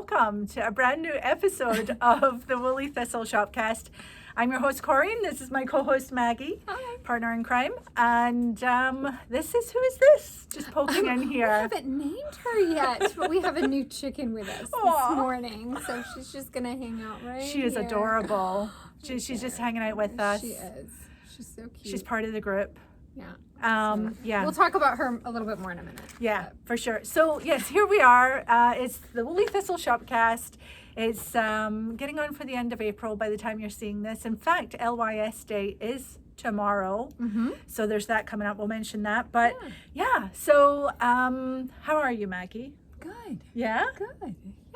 welcome to a brand new episode of the Woolly Thistle Shopcast. I'm your host, Corinne. This is my co-host, Maggie. Hi. Partner in crime. And this is, who is this? Just poking in here. We haven't named her yet, but we have a new chicken with us this morning. So she's just going to hang out right She is here. adorable. She's just hanging out with us. She is. She's so cute. She's part of the group. Yeah. Yeah. We'll talk about her a little bit more in a minute. Yeah, for sure. So, yes, here we are. It's the Woolly Thistle Shopcast. It's getting on for the end of April by the time you're seeing this. In fact, LYS Day is tomorrow. Mm-hmm. So there's that coming up. We'll mention that. But, yeah. So, how are you, Maggie? Good. Yeah? Good.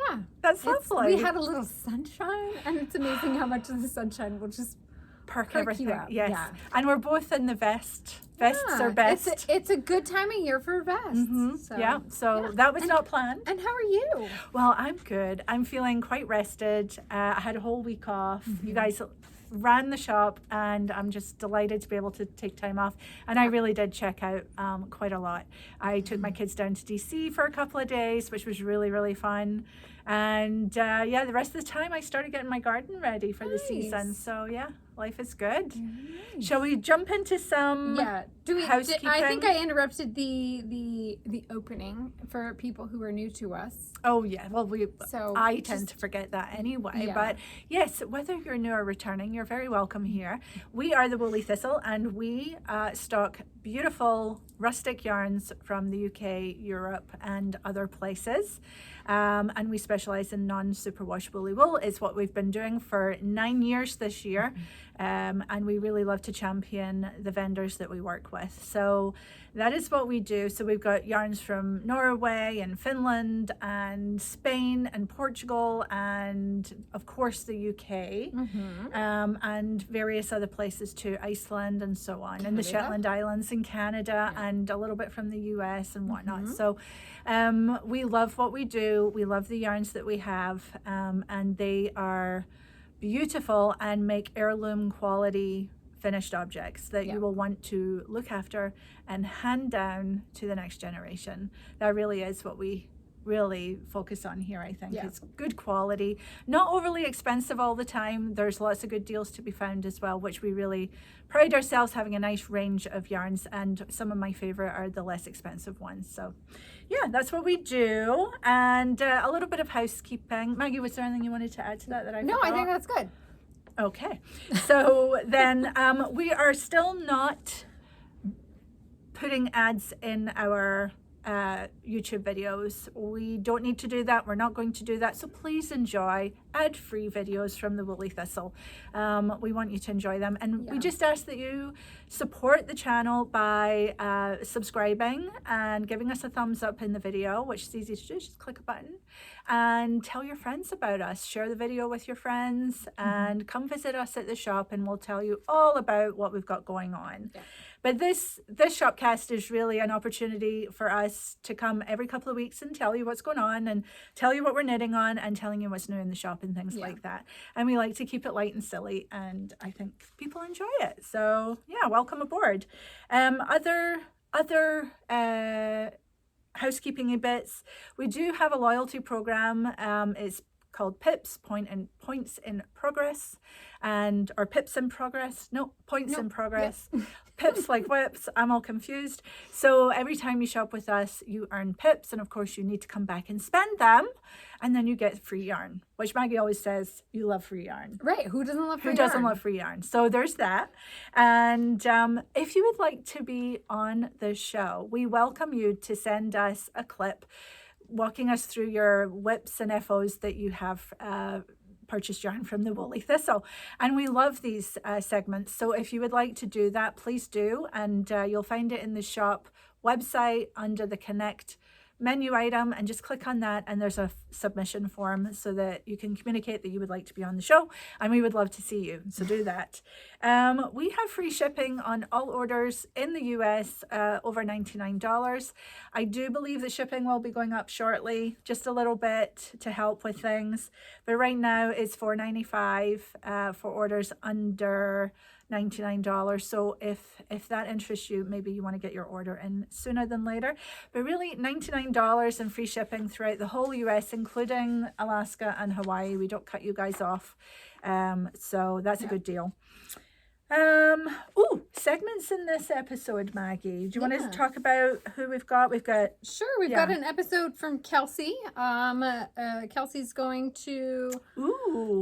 Yeah. That's lovely. We had a little sunshine, and it's amazing how much of the sunshine will just perk everything. you up. Yes. Yeah. And we're both in the vest. Vests are best. It's a good time of year for vests. Mm-hmm. So that was not planned. And how are you? Well, I'm good. I'm feeling quite rested. I had a whole week off. Mm-hmm. You guys ran the shop, and I'm just delighted to be able to take time off. And I really did check out quite a lot. I took my kids down to DC for a couple of days, which was really, really fun. And the rest of the time I started getting my garden ready for the season. So life is good. Nice. Shall we jump into some housekeeping? I think I interrupted the opening for people who are new to us. Oh yeah, well I tend to forget that anyway. Yeah. But yes, whether you're new or returning, you're very welcome here. We are the Woolly Thistle, and we stock beautiful rustic yarns from the UK, Europe, and other places. And we specialize in non-superwash woolly wool. Is what we've been doing for 9 years this year. And we really love to champion the vendors that we work with. So that is what we do. So we've got yarns from Norway and Finland and Spain and Portugal and of course the UK, and various other places too, Iceland and so on, and the Shetland Islands and Canada, and a little bit from the US and whatnot. So we love what we do. We love the yarns that we have, and they are beautiful and make heirloom quality finished objects that you will want to look after and hand down to the next generation. That really is what we really focus on here, I think. It's good quality, not overly expensive all the time. There's lots of good deals to be found as well, which we really pride ourselves having a nice range of yarns, and some of my favorite are the less expensive ones. So that's what we do. And a little bit of housekeeping. Maggie, was there anything you wanted to add to that I No, forgot? I think that's good. Okay, so then we are still not putting ads in our YouTube videos. We don't need to do that. We're not going to do that. So please enjoy ad-free videos from the Woolly Thistle. We want you to enjoy them, and we just ask that you support the channel by subscribing and giving us a thumbs up in the video, which is easy to do. Just click a button and tell your friends about us. Share the video with your friends and come visit us at the shop, and we'll tell you all about what we've got going on. But this Shopcast is really an opportunity for us to come every couple of weeks and tell you what's going on, and tell you what we're knitting on, and telling you what's new in the shop and things like that. And we like to keep it light and silly, and I think people enjoy it. So welcome aboard. Other housekeeping bits. We do have a loyalty program. It's called PIPS, Points in Progress, or Pips in Progress. No, Points in Progress. Pips like whips. I'm all confused. So every time you shop with us, you earn pips, and of course you need to come back and spend them, and then you get free yarn, which Maggie always says you love free yarn. Right. Who doesn't love free yarn? Who doesn't love free yarn? So there's that. And if you would like to be on the show, we welcome you to send us a clip walking us through your whips and FOs that you have purchased yarn from the Woolly Thistle. And we love these segments. So if you would like to do that, please do. And you'll find it in the shop website under the Connect menu item, and just click on that, and there's a submission form so that you can communicate that you would like to be on the show, and we would love to see you. So do that. We have free shipping on all orders in the US over $99. I do believe the shipping will be going up shortly, just a little bit to help with things, but right now it's $4.95 for orders under $99. So if that interests you, maybe you want to get your order in sooner than later. But really, $99 and free shipping throughout the whole US, including Alaska and Hawaii. We don't cut you guys off. So that's a good deal. Segments in this episode, Maggie. Do you want to talk about who we've got? We've got we've got an episode from Kelsey. Kelsey's going to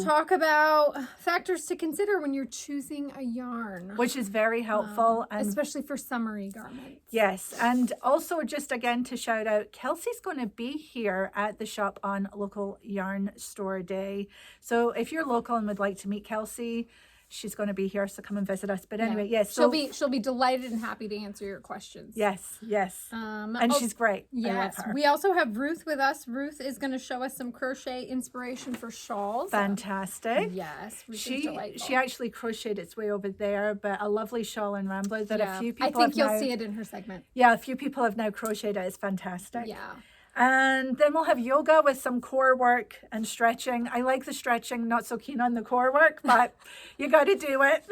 talk about factors to consider when you're choosing a yarn, which is very helpful, and especially for summery garments. Yes, and also just again to shout out, Kelsey's going to be here at the shop on Local Yarn Store Day. So if you're local and would like to meet Kelsey, she's going to be here, so come and visit us. But anyway, yes. She'll be delighted and happy to answer your questions. Yes. And she's great. Yes. I love her. We also have Ruth with us. Ruth is going to show us some crochet inspiration for shawls. Fantastic. Yes. Ruth is delightful. She actually crocheted its way over there, but a lovely shawl and rambler that a few people I think you'll see it in her segment. Yeah, a few people have now crocheted it. It's fantastic. Yeah. And then we'll have yoga with some core work and stretching. I like the stretching, not so keen on the core work, but you got to do it.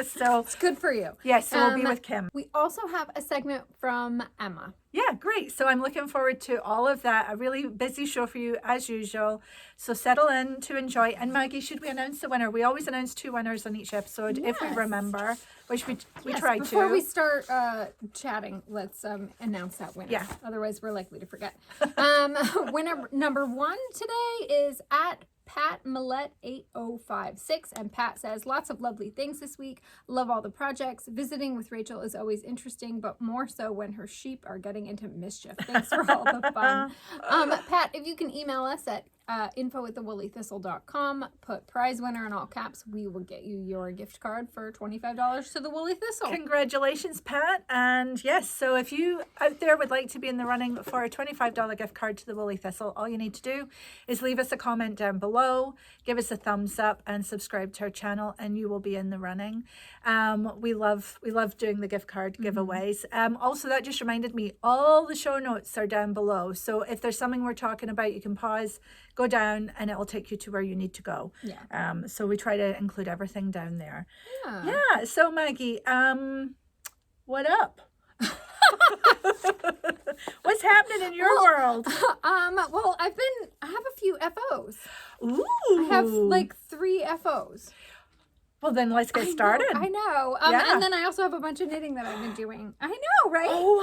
So it's good for you. Yes, so we'll be with Kim. We also have a segment from Emma. Yeah, great. So I'm looking forward to all of that. A really busy show for you as usual. So settle in to enjoy. And Maggie, should we announce the winner? We always announce 2 winners on each episode if we remember, which we try to. Before we start chatting, let's announce that winner. Yeah. Otherwise, we're likely to forget. Winner number 1 today is at Pat Millette 8056, and Pat says, lots of lovely things this week. Love all the projects. Visiting with Rachel is always interesting, but more so when her sheep are getting into mischief. Thanks for all the fun. Pat, if you can email us at info@thewoollythistle.com, put prize winner in all caps, we will get you your gift card for $25 to the Woolly Thistle. Congratulations, Pat. And yes, so if you out there would like to be in the running for a $25 gift card to the Woolly Thistle, all you need to do is leave us a comment down below, give us a thumbs up, and subscribe to our channel, and you will be in the running. We love doing the gift card giveaways. Also, that just reminded me, all the show notes are down below. So if there's something we're talking about, you can pause, go down, and it will take you to where you need to go. Yeah. So we try to include everything down there. Yeah. Yeah. So Maggie, what up? What's happening in your world? Well, I have a few FOs. Ooh. I have like 3 FOs. Well, then let's get started. I know. And then I also have a bunch of knitting that I've been doing. I know, right? Oh,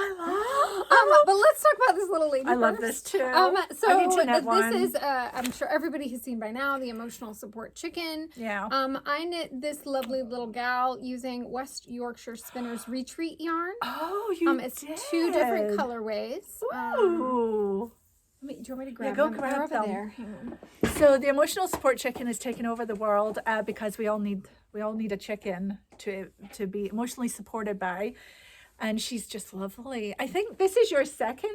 I love. But let's talk about this little lady I first. love this too. So I need to knit one. This is, I'm sure everybody has seen by now, the Emotional Support Chicken. Yeah. I knit this lovely little gal using West Yorkshire Spinners Retreat yarn. Oh, you It's did. 2 different colorways. Ooh. Do you want me to grab go them? grab They're over them. there. Hang on. So the Emotional Support Chicken has taken over the world because we all need a chicken to be emotionally supported by, and she's just lovely. I think this is your second.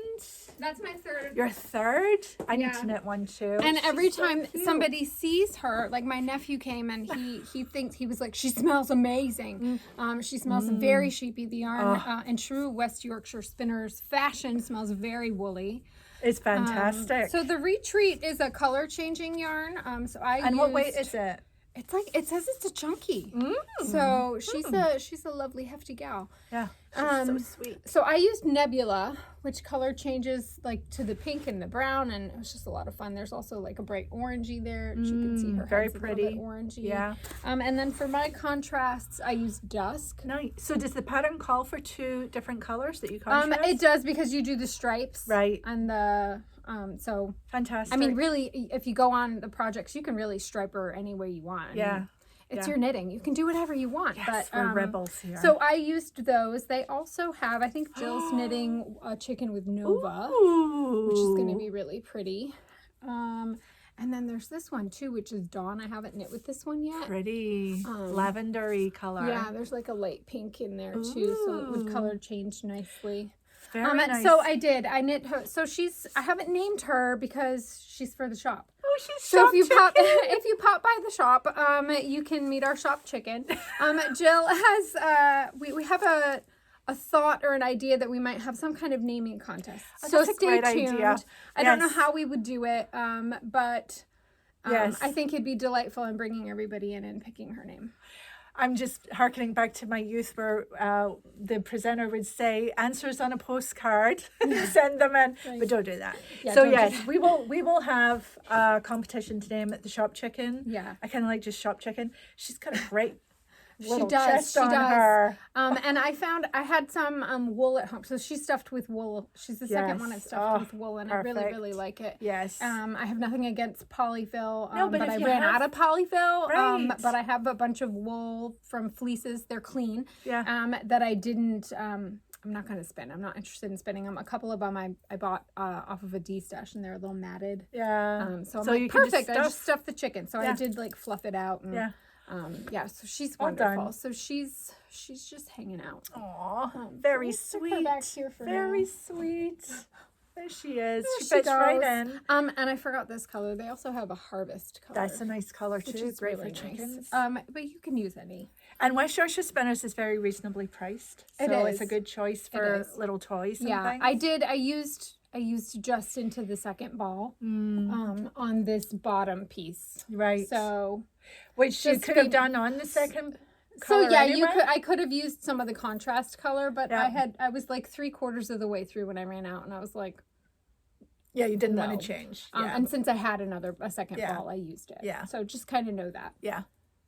That's my third. Your third. I need to knit one too. And every time somebody sees her, like my nephew came and he thinks, he was like, she smells amazing. She smells very sheepy. The yarn in true West Yorkshire Spinners fashion smells very woolly. It's fantastic. So the Retreat is a color changing yarn. And what weight is it? It's like, it says it's a chunky. So she's a lovely hefty gal. Yeah. She's so sweet. So I used Nebula, which color changes like to the pink and the brown, and it was just a lot of fun. There's also like a bright orangey there. You can see her very head's pretty. A little bit orangey. Yeah. And then for my contrasts, I used Dusk. Nice. So does the pattern call for 2 different colors that you contrast? It does, because you do the stripes. Right. And the so fantastic. I mean, really, if you go on the projects, you can really stripe her any way you want. Yeah. It's your knitting. You can do whatever you want. Yes, but we're rebels here. So I used those. They also have, I think Jill's knitting a chicken with Nova, which is going to be really pretty. And then there's this one too, which is Dawn. I haven't knit with this one yet. Pretty lavender-y color. Yeah, there's like a light pink in there too, so it would color change nicely. Very nice. So I knit her. So I haven't named her because she's for the shop. Oh, she's so shop if you pop by the shop, you can meet our shop chicken. Jill has we have a thought or an idea that we might have some kind of naming contest. So stay tuned. Idea. I don't know how we would do it, but yes. I think it'd be delightful in bringing everybody in and picking her name. I'm just harkening back to my youth where the presenter would say answers on a postcard, send them in, but don't do that. Yeah, so don't do yes, that. we will have a competition to name it the Shop Chicken. Yeah. I kind of like just Shop Chicken. She's got a great little she does. chest She on does. her. And I had some wool at home, so she's stuffed with wool. She's the second one I've stuffed with wool, and perfect. I really like it. Yes. I have nothing against polyfill, No, but but if I you ran have- out of polyfill. Right. But I have a bunch of wool from fleeces. They're clean. Yeah. That I didn't. I'm not going to spin. I'm not interested in spinning them. A couple of them I bought off of a D-stash, and they're a little matted. Yeah. So I'm So like, you can just perfect. I just stuff- stuffed the chicken. So I did like fluff it out. And, so she's Well wonderful. done. So she's just hanging out. Aw, very we'll stick her sweet. back here for Very now. sweet. There she is. There She she fits right goes. in. And I forgot this color. They also have a harvest color. That's a nice color which too. is Great really for nice. chickens. But you can use any. And West Yorkshire Spinners is very reasonably priced. It So it's is. a good choice It for is. little toys and Yeah, things. I used just into the second ball on this bottom piece. Right. So Which you just could have be- done on the second color yeah, anyway. I could have used some of the contrast color, but Yeah. I was like 3/4 of the way through when I ran out, and I was like, Yeah, you didn't No. want to change. Yeah. and since I had a second Yeah. ball, I used it. Yeah. So just kind of know that. Yeah.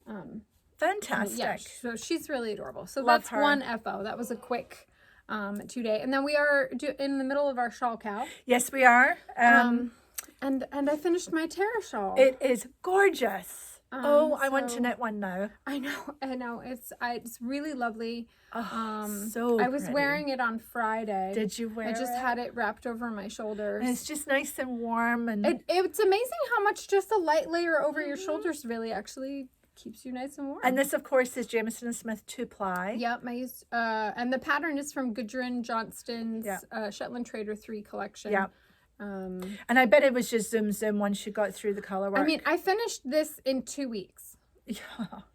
Um, Fantastic. Yeah, so she's really adorable. So Love that's her. one FO. That was a quick 2-day, and then we are in the middle of our shawl cow. Yes, we are. And I finished my Terra shawl. It is gorgeous. I want to so- knit one now. I know. It's really lovely. So I was pretty. wearing it on Friday. Did you wear I just it? had it wrapped over my shoulders. And it's just nice and warm and It's amazing how much just a light layer over your shoulders really actually keeps you nice and warm. And this, of course, is Jameson & Smith 2-ply. Yep, and the pattern is from Gudrun Johnston's Shetland Trader 3 collection. Yeah. And I bet it was just zoom once you got through the color work. I mean, I finished this in 2 weeks. Yeah,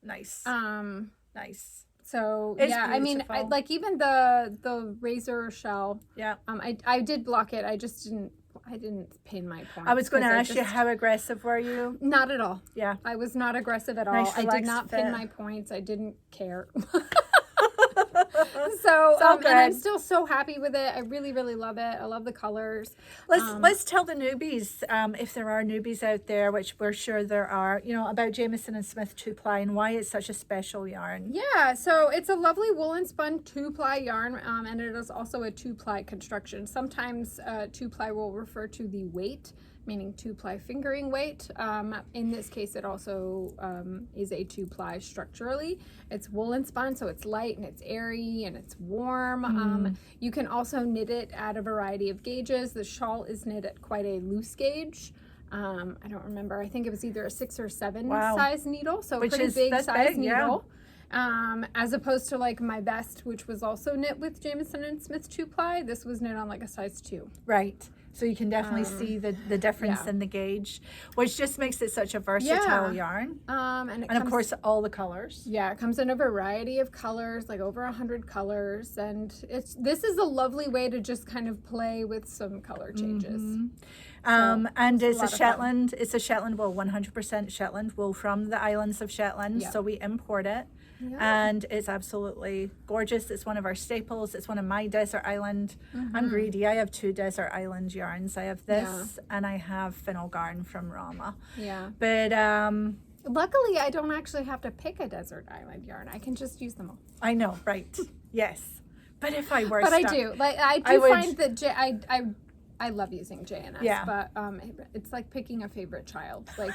nice. Nice. So It's yeah, I mean, beautiful. like even the razor shell. Yeah. I did block it. I didn't pin my point. I was going to ask you, how aggressive were you? Not at all. Yeah. I was not aggressive at all. Nice I did relaxed not fit. pin my points. I didn't care. So all and I'm good. still so happy with it. I really, really love it. I love the colors. Let's tell the newbies, if there are newbies out there, which we're sure there are, about Jameson & Smith 2-ply and why it's such a special yarn. Yeah, so it's a lovely woolen spun 2-ply yarn, and it is also a 2-ply construction. Sometimes 2-ply will refer to the weight, meaning 2-ply fingering weight. In this case, it also is a 2-ply structurally. It's woolen spun, so it's light and it's airy and it's warm. You can also knit it at a variety of gauges. The shawl is knit at quite a loose gauge. I don't remember. I think it was either a 6 or 7 Wow. size needle, so Which pretty is- big that's size big, yeah. needle. As opposed to like my vest, which was also knit with Jameson & Smith 2-ply. This was knit on like a size 2. Right. So you can definitely see the difference yeah. in the gauge, which just makes it such a versatile Yeah. yarn. And And of course, all the colors. yeah, it comes in a variety of colors, like over 100 colors, and this is a lovely way to just kind of play with some color changes. And it's a lot of fun. Shetland. It's a Shetland wool, 100% Shetland wool from the islands of Shetland. Yeah. So we import it, Yeah. and it's absolutely gorgeous. It's one of our staples. It's one of my desert island. I'm greedy. I have 2 desert island yarns. I have this, and I have Fennel Garn from Rauma. Yeah. But Luckily, I don't actually have to pick a desert island yarn. I can just use them all. I know, right? Yes. But if I were But stuck, I do. Like I I do would- find that I love using J&S, Yeah. but it's like picking a favorite child. Like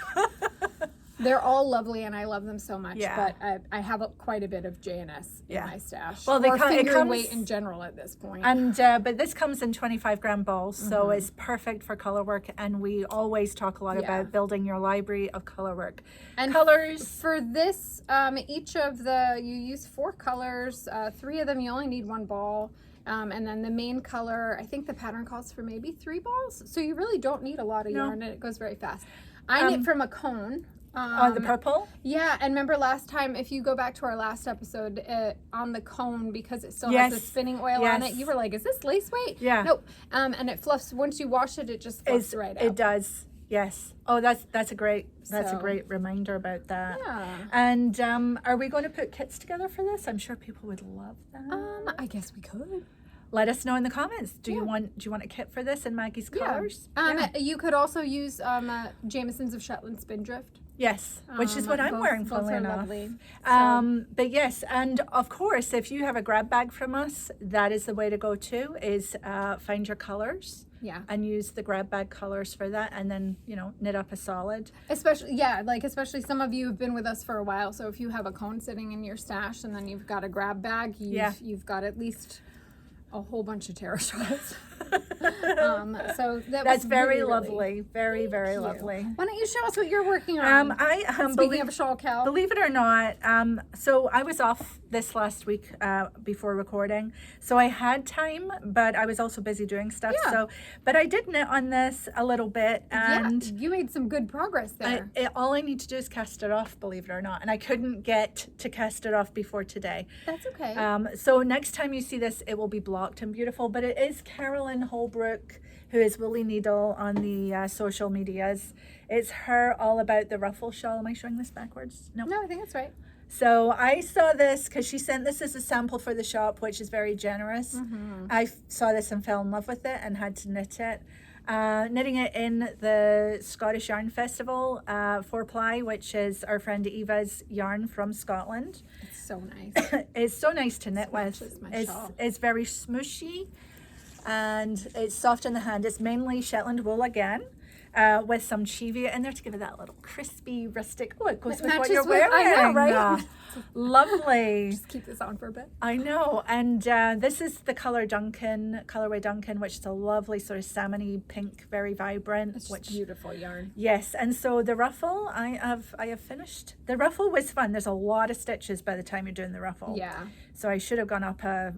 they're all lovely and I love them so much, Yeah. but I have quite a bit of J&S in Yeah. my stash. Well, or it fingering comes- weight in general at this point. And but this comes in 25-gram balls, so it's perfect for color work. And we always talk a lot Yeah. about building your library of color work. And Colors. for this, each of you use 4 colors. 3 of them you only need 1 ball. And then the main color, I think the pattern calls for maybe 3 balls. So you really don't need a lot of yarn and it goes very fast. I knit from a cone. The purple. Yeah, and remember last time, if you go back to our last episode, on the cone, because it still Yes. has the spinning oil on it, Yes. you were like, is this lace weight? Yeah. Nope. And it fluffs, once you wash it, it just fluffs right out. It does. Yes. Oh, that's a great reminder about that. Yeah. And are we going to put kits together for this? I'm sure people would love that. I guess we could. Let us know in the comments. Do you want a kit for this in Maggie's colors? You could also use Jameson's of Shetland Spindrift. Yes, which is what I'm wearing, funnily enough. Lovely. But yes, and of course, if you have a grab bag from us, that is the way to go too, is find your colors. Yeah. And use the grab bag colors for that, and then, knit up a solid. Especially some of you have been with us for a while, so if you have a cone sitting in your stash and then you've got a grab bag, you've got at least a whole bunch of Terra shawls. So that's very really lovely. Very, very lovely. Why don't you show us what you're working on? Speaking of shawl, Cal. Believe it or not, so I was off this last week before recording, so I had time, but I was also busy doing stuff. Yeah. So, but I did knit on this a little bit, and you made some good progress there. All I need to do is cast it off, believe it or not, and I couldn't get to cast it off before today. That's okay. So next time you see this, it will be blocked and beautiful, but it is Carolyn Holbrook, who is Woolly Needle on the social medias. It's her all about the ruffle shawl. Am I showing this backwards? No, I think that's right. So I saw this because she sent this as a sample for the shop, which is very generous. I saw this and fell in love with it and had to knit it. Knitting it in the Scottish Yarn Festival 4-ply, which is our friend Eva's yarn from Scotland. It's so nice. It's so nice to knit with. It's very smooshy and it's soft in the hand. It's mainly Shetland wool again. With some chivia in there to give it that little crispy, rustic. Oh, it goes with what you're wearing. I know, right? Lovely. Just keep this on for a bit. I know. And this is the colorway Duncan, which is a lovely sort of salmony pink, very vibrant. It's just beautiful yarn. Yes. And so the ruffle, I have finished. The ruffle was fun. There's a lot of stitches by the time you're doing the ruffle. Yeah. So I should have gone up a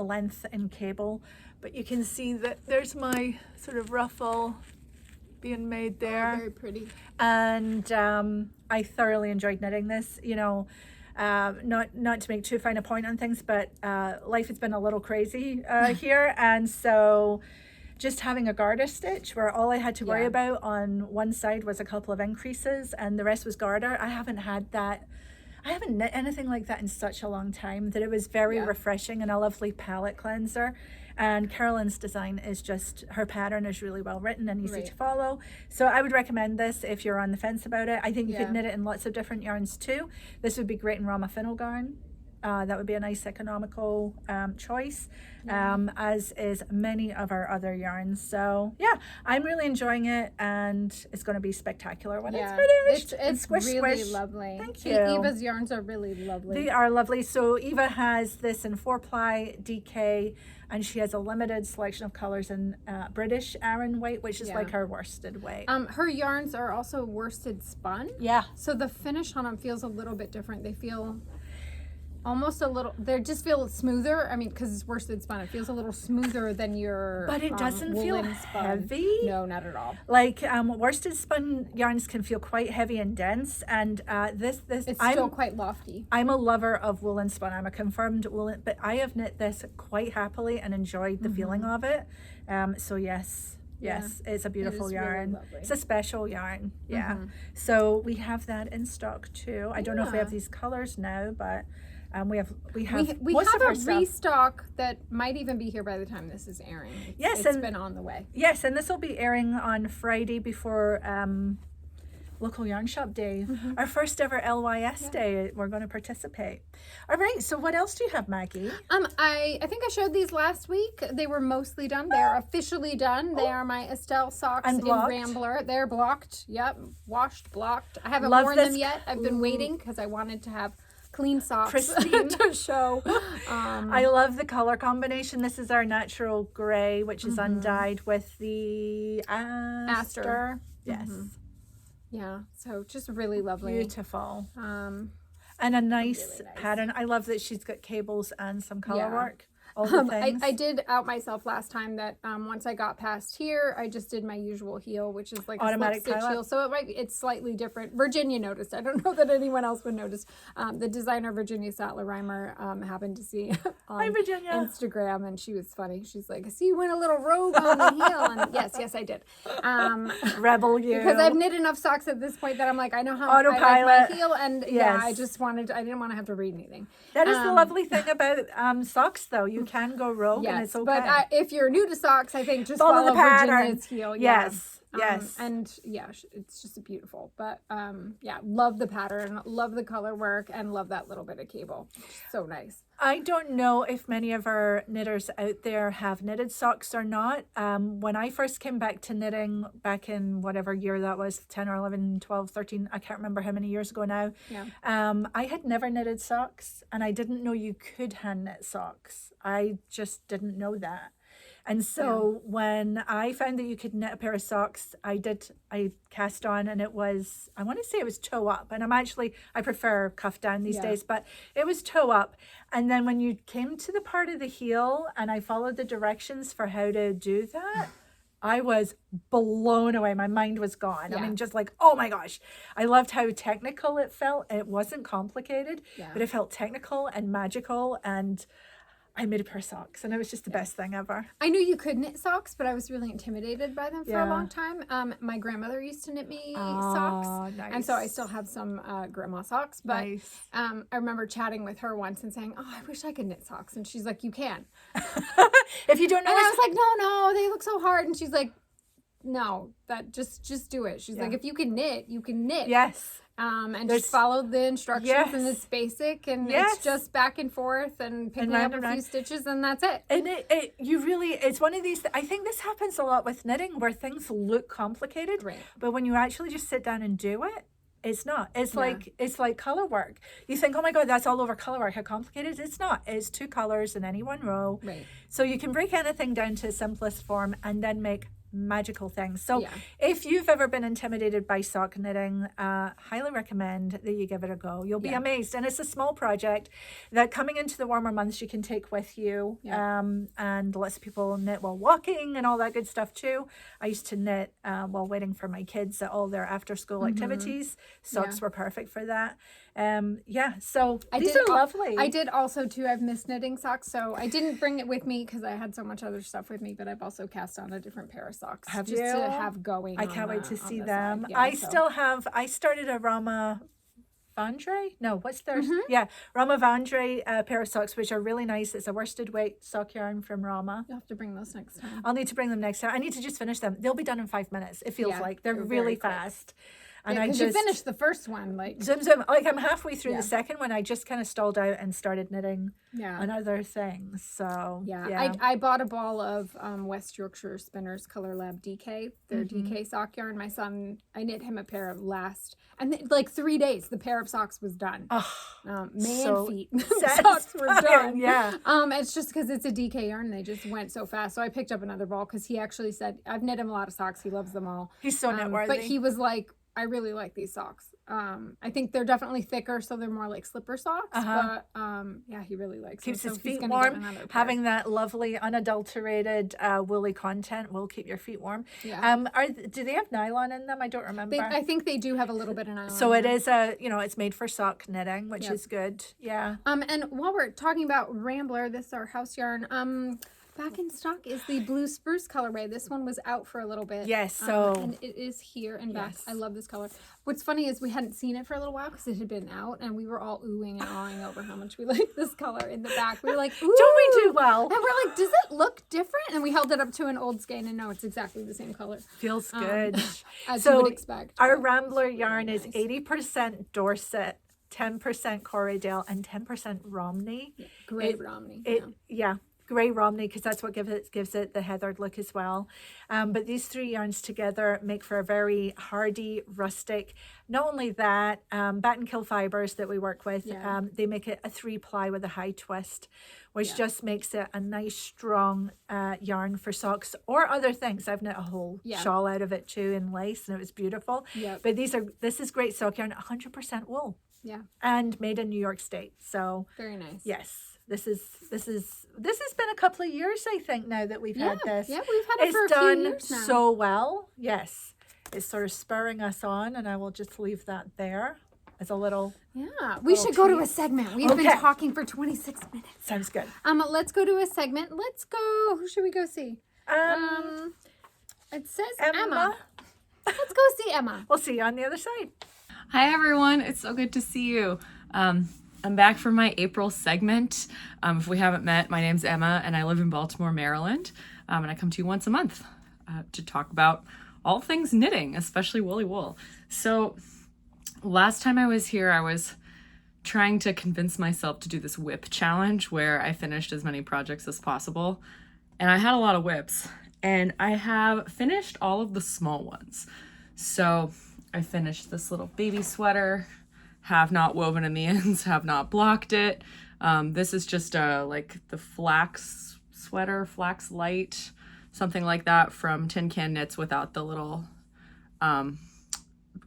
length in cable, but you can see that there's my sort of ruffle being made there. Very pretty. And I thoroughly enjoyed knitting this. Not to make too fine a point on things, but life has been a little crazy here, and so just having a garter stitch where all I had to worry about on one side was a couple of increases and the rest was garter. I haven't knit anything like that in such a long time, that it was very refreshing and a lovely palette cleanser. And Carolyn's design is just, her pattern is really well written and easy to follow. So I would recommend this if you're on the fence about it. I think you could knit it in lots of different yarns too. This would be great in Rauma Finnel yarn. That would be a nice economical choice, as is many of our other yarns. So yeah, I'm really enjoying it, and it's going to be spectacular when it's finished. It's squish, really squish. lovely. Thank you. Eva's yarns are really lovely. They are lovely. So Eva has this in 4-ply DK, and she has a limited selection of colors in British Aran weight, which is like her worsted weight. Her yarns are also worsted spun. Yeah. So the finish on them feels a little bit different. They feel almost a little, they just feel smoother. I mean, because it's worsted spun, it feels a little smoother than your But it doesn't feel heavy. No, not at all. Like worsted spun yarns can feel quite heavy and dense, and this it's still quite lofty. I'm a lover of woolen spun. I'm a confirmed woolen, but I have knit this quite happily and enjoyed the feeling of it. So yes, it's a beautiful yarn. Really, it's a special yarn. Yeah. So we have that in stock too. I don't know if we have these colors now, but we have a restock that might even be here by the time this is airing. It's been on the way. Yes, and this will be airing on Friday before Local Yarn Shop Day, our first ever LYS Day. We're going to participate. All right, so what else do you have, Maggie? I think I showed these last week. They were mostly done. They're officially done. They are my Estel socks in Rambler. They're blocked. Yep, washed, blocked. I haven't worn them yet. I've been waiting because I wanted to have clean socks pristine to show. I love the color combination. This is our natural gray, which is undyed with the aster. Yes. Yeah, so just really lovely. Beautiful. And a nice pattern. I love that she's got cables and some color work. all the things. I did out myself last time that once I got past here, I just did my usual heel, which is like automatic a slip stitch heel. So it's slightly different. Virginia noticed. I don't know that anyone else would notice. The designer Virginia Sattler-Reimer happened to see on Hi, Virginia. Instagram, and she was funny. She's like, I see you went a little rogue on the heel. And yes, I did. Rebel you. Because I've knit enough socks at this point that I'm like, I know how Autopilot. I like my heel, and I didn't want to have to read anything. That is the lovely thing about socks, though. You can go rogue, and it's okay. But if you're new to socks, I think just follow Virginia's heel. Yes. And it's just beautiful. But love the pattern, love the color work, and love that little bit of cable. So nice. I don't know if many of our knitters out there have knitted socks or not. When I first came back to knitting back in whatever year that was, 10 or 11, 12, 13, I can't remember how many years ago now. Yeah. I had never knitted socks, and I didn't know you could hand knit socks. I just didn't know that. And so when I found that you could knit a pair of socks, I cast on, and it was, I want to say it was toe up. And I prefer cuff down these days, but it was toe up. And then when you came to the part of the heel and I followed the directions for how to do that, I was blown away. My mind was gone. I mean, just like, oh my gosh. I loved how technical it felt. It wasn't complicated, but it felt technical and magical, and I made a pair of socks, and it was just the best thing ever. I knew you could knit socks, but I was really intimidated by them for a long time. My grandmother used to knit me socks, and so I still have some grandma socks. But I remember chatting with her once and saying, "Oh, I wish I could knit socks," and she's like, "You can." If you don't know, and I was like, "No, they look so hard," and she's like, "No, that just do it." She's like, "If you can knit, you can knit." Yes. And just follow the instructions, and it's basic, and it's just back and forth and picking up a few stitches, and that's it. And it's one of these, I think this happens a lot with knitting where things look complicated, but when you actually just sit down and do it, it's not. It's like color work. You think, oh my God, that's all over color work. How complicated? It's not. It's 2 colors in any one row. Right. So you can break anything down to the simplest form and then make magical things. So if you've ever been intimidated by sock knitting, highly recommend that you give it a go. You'll be amazed. And it's a small project that coming into the warmer months you can take with you, and lots of people knit while walking and all that good stuff too. I used to knit while waiting for my kids at all their after school activities. Socks were perfect for that. So these are lovely. I did also too. I've missed knitting socks, so I didn't bring it with me because I had so much other stuff with me, but I've also cast on a different pair of socks to have going. I can't wait to see them. I started a Rauma Vandre? No, what's their Rauma Vandre pair of socks, which are really nice. It's a worsted weight sock yarn from Rauma. You'll have to bring those next time. I'll need to bring them next time. I need to just finish them. They'll be done in 5 minutes. It feels like they're really fast. And I just you finished the first one, like zoom. Like I'm halfway through the second one. I just kind of stalled out and started knitting on other things. So I bought a ball of West Yorkshire Spinners Color Lab DK. Their DK sock yarn. My son, I knit him a pair of like 3 days. The pair of socks was done. Feet socks were done. Yeah. It's just because it's a DK yarn. They just went so fast. So I picked up another ball because he actually said I've knit him a lot of socks. He loves them all. He's so knit worthy. But he was like, I really like these socks. I think they're definitely thicker, so they're more like slipper socks. But he really likes them. Keeps his so feet warm. Having that lovely unadulterated woolly content will keep your feet warm. Yeah. Do they have nylon in them? I don't remember. I think they do have a little bit of nylon. So it is it's made for sock knitting, which is good. Yeah. And while we're talking about Rambler, this is our house yarn. Back in stock is the blue spruce colorway. This one was out for a little bit. Yes, and it is here and back. I love this color. What's funny is we hadn't seen it for a little while because it had been out, and we were all oohing and awing over how much we like this color in the back. We were like, ooh. Don't we do well? And we're like, does it look different? And we held it up to an old skein, and no, it's exactly the same color. Feels good. As you would expect. Our Rambler yarn is 80% Dorset, 10% Corriedale, and 10% Romney. Gray Romney. Grey Romney, because that's what gives it the heathered look as well. But these 3 yarns together make for a very hardy, rustic. Not only that, Battenkill fibers that we work with, they make it a 3-ply with a high twist, which just makes it a nice, strong yarn for socks or other things. I've knit a whole shawl out of it too in lace, and it was beautiful. But this is great sock yarn, 100% wool. Yeah. And made in New York State. So very nice. Yes. This has been a couple of years, I think, now that we've had this. Yeah, we've had it for a few years now. It's done so well. Yes. It's sort of spurring us on, and I will just leave that there as a little. Yeah, we should go to a segment. We've been talking for 26 minutes. Sounds good. Let's go to a segment. Let's go. Who should we go see? It says Emma. Let's go see Emma. We'll see you on the other side. Hi everyone, it's so good to see you. I'm back for my April segment. If we haven't met, my name's Emma and I live in Baltimore, Maryland. And I come to you once a month to talk about all things knitting, especially woolly wool. So last time I was here, I was trying to convince myself to do this whip challenge where I finished as many projects as possible. And I had a lot of whips, and I have finished all of the small ones. So I finished this little baby sweater, have not woven in the ends, have not blocked it. This is just like the Flax sweater, Flax Light, something like that from Tin Can Knits without the little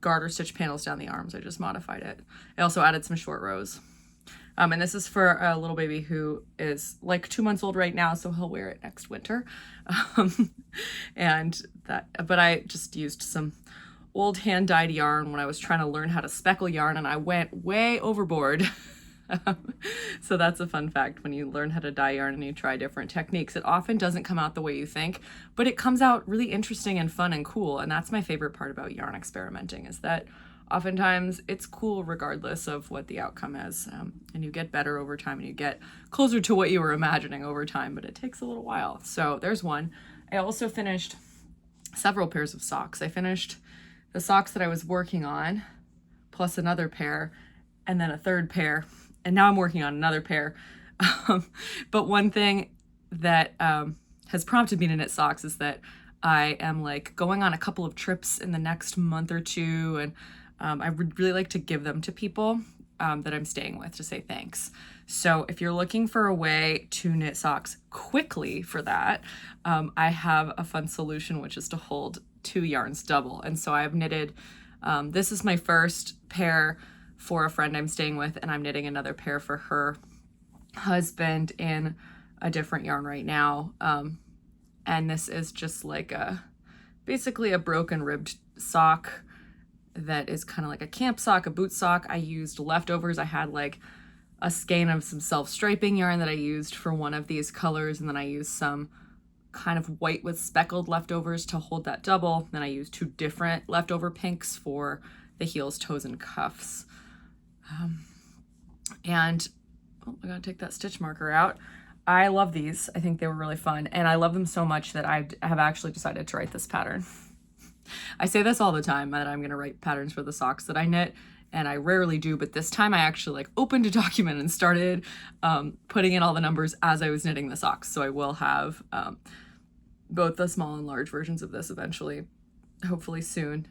garter stitch panels down the arms. I just modified it. I also added some short rows. And this is for a little baby who is like 2 months old right now, so he'll wear it next winter. But I just used some old hand-dyed yarn when I was trying to learn how to speckle yarn, and I went way overboard. So that's a fun fact. When you learn how to dye yarn and you try different techniques, it often doesn't come out the way you think, but it comes out really interesting and fun and cool. And that's my favorite part about yarn experimenting, is that oftentimes it's cool regardless of what the outcome is. And you get better over time and you get closer to what you were imagining over time, but it takes a little while. So there's one. I also finished several pairs of socks. I finished the socks that I was working on, plus another pair, and then a third pair, and now I'm working on another pair. But one thing that has prompted me to knit socks is that I am like going on a couple of trips in the next month or two, and I would really like to give them to people that I'm staying with to say thanks. So if you're looking for a way to knit socks quickly for that, I have a fun solution, which is to hold 2 yarns double. And so I've knitted, this is my first pair for a friend I'm staying with, and I'm knitting another pair for her husband in a different yarn right now. And this is just like basically a broken ribbed sock that is kind of like a camp sock, a boot sock. I used leftovers. I had like a skein of some self-striping yarn that I used for one of these colors, and then I used some kind of white with speckled leftovers to hold that double. Then I used 2 different leftover pinks for the heels, toes, and cuffs. And I gotta take that stitch marker out. I love these. I think they were really fun, and I love them so much that I have actually decided to write this pattern. I say this all the time, that I'm gonna write patterns for the socks that I knit, and I rarely do, but this time I actually like opened a document and started putting in all the numbers as I was knitting the socks. So I will have both the small and large versions of this eventually, hopefully soon.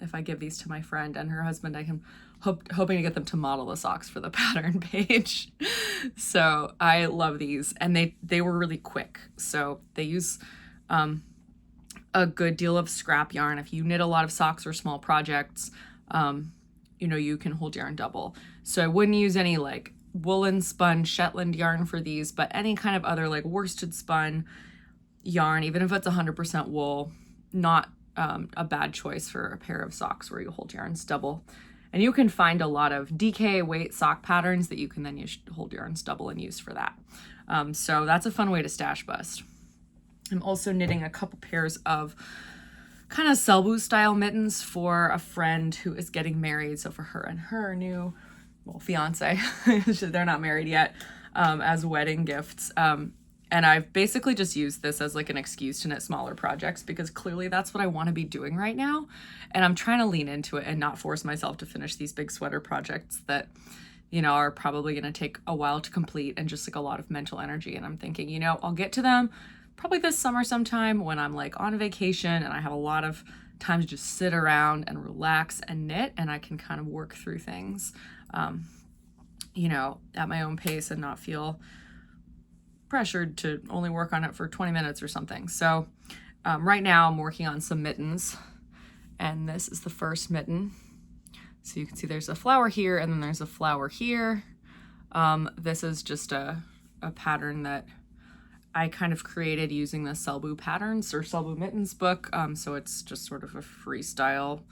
If I give these to my friend and her husband, I can hoping to get them to model the socks for the pattern page. So I love these, and they were really quick. So they use a good deal of scrap yarn. If you knit a lot of socks or small projects, you know, you can hold yarn double. So I wouldn't use any like woolen spun Shetland yarn for these, but any kind of other like worsted spun yarn, even if it's 100% wool, not a bad choice for a pair of socks where you hold yarns double. And you can find a lot of DK weight sock patterns that you can then use, hold yarns double and use for that. So that's a fun way to stash bust. I'm also knitting a couple pairs of kind of Selbu style mittens for a friend who is getting married. So for her and her new, fiance, they're not married yet, as wedding gifts. And I've basically just used this as like an excuse to knit smaller projects, because clearly that's what I want to be doing right now. And I'm trying to lean into it and not force myself to finish these big sweater projects that, you know, are probably going to take a while to complete and just like a lot of mental energy. And I'm thinking, you know, I'll get to them probably this summer sometime when I'm like on vacation and I have a lot of time to just sit around and relax and knit, and I can kind of work through things, you know, at my own pace and not feel pressured to only work on it for 20 minutes or something. So right now I'm working on some mittens, and this is the first mitten. So you can see there's a flower here and then there's a flower here. This is just a a pattern that I kind of created using the Selbu patterns or Selbu mittens book. So it's just sort of a freestyle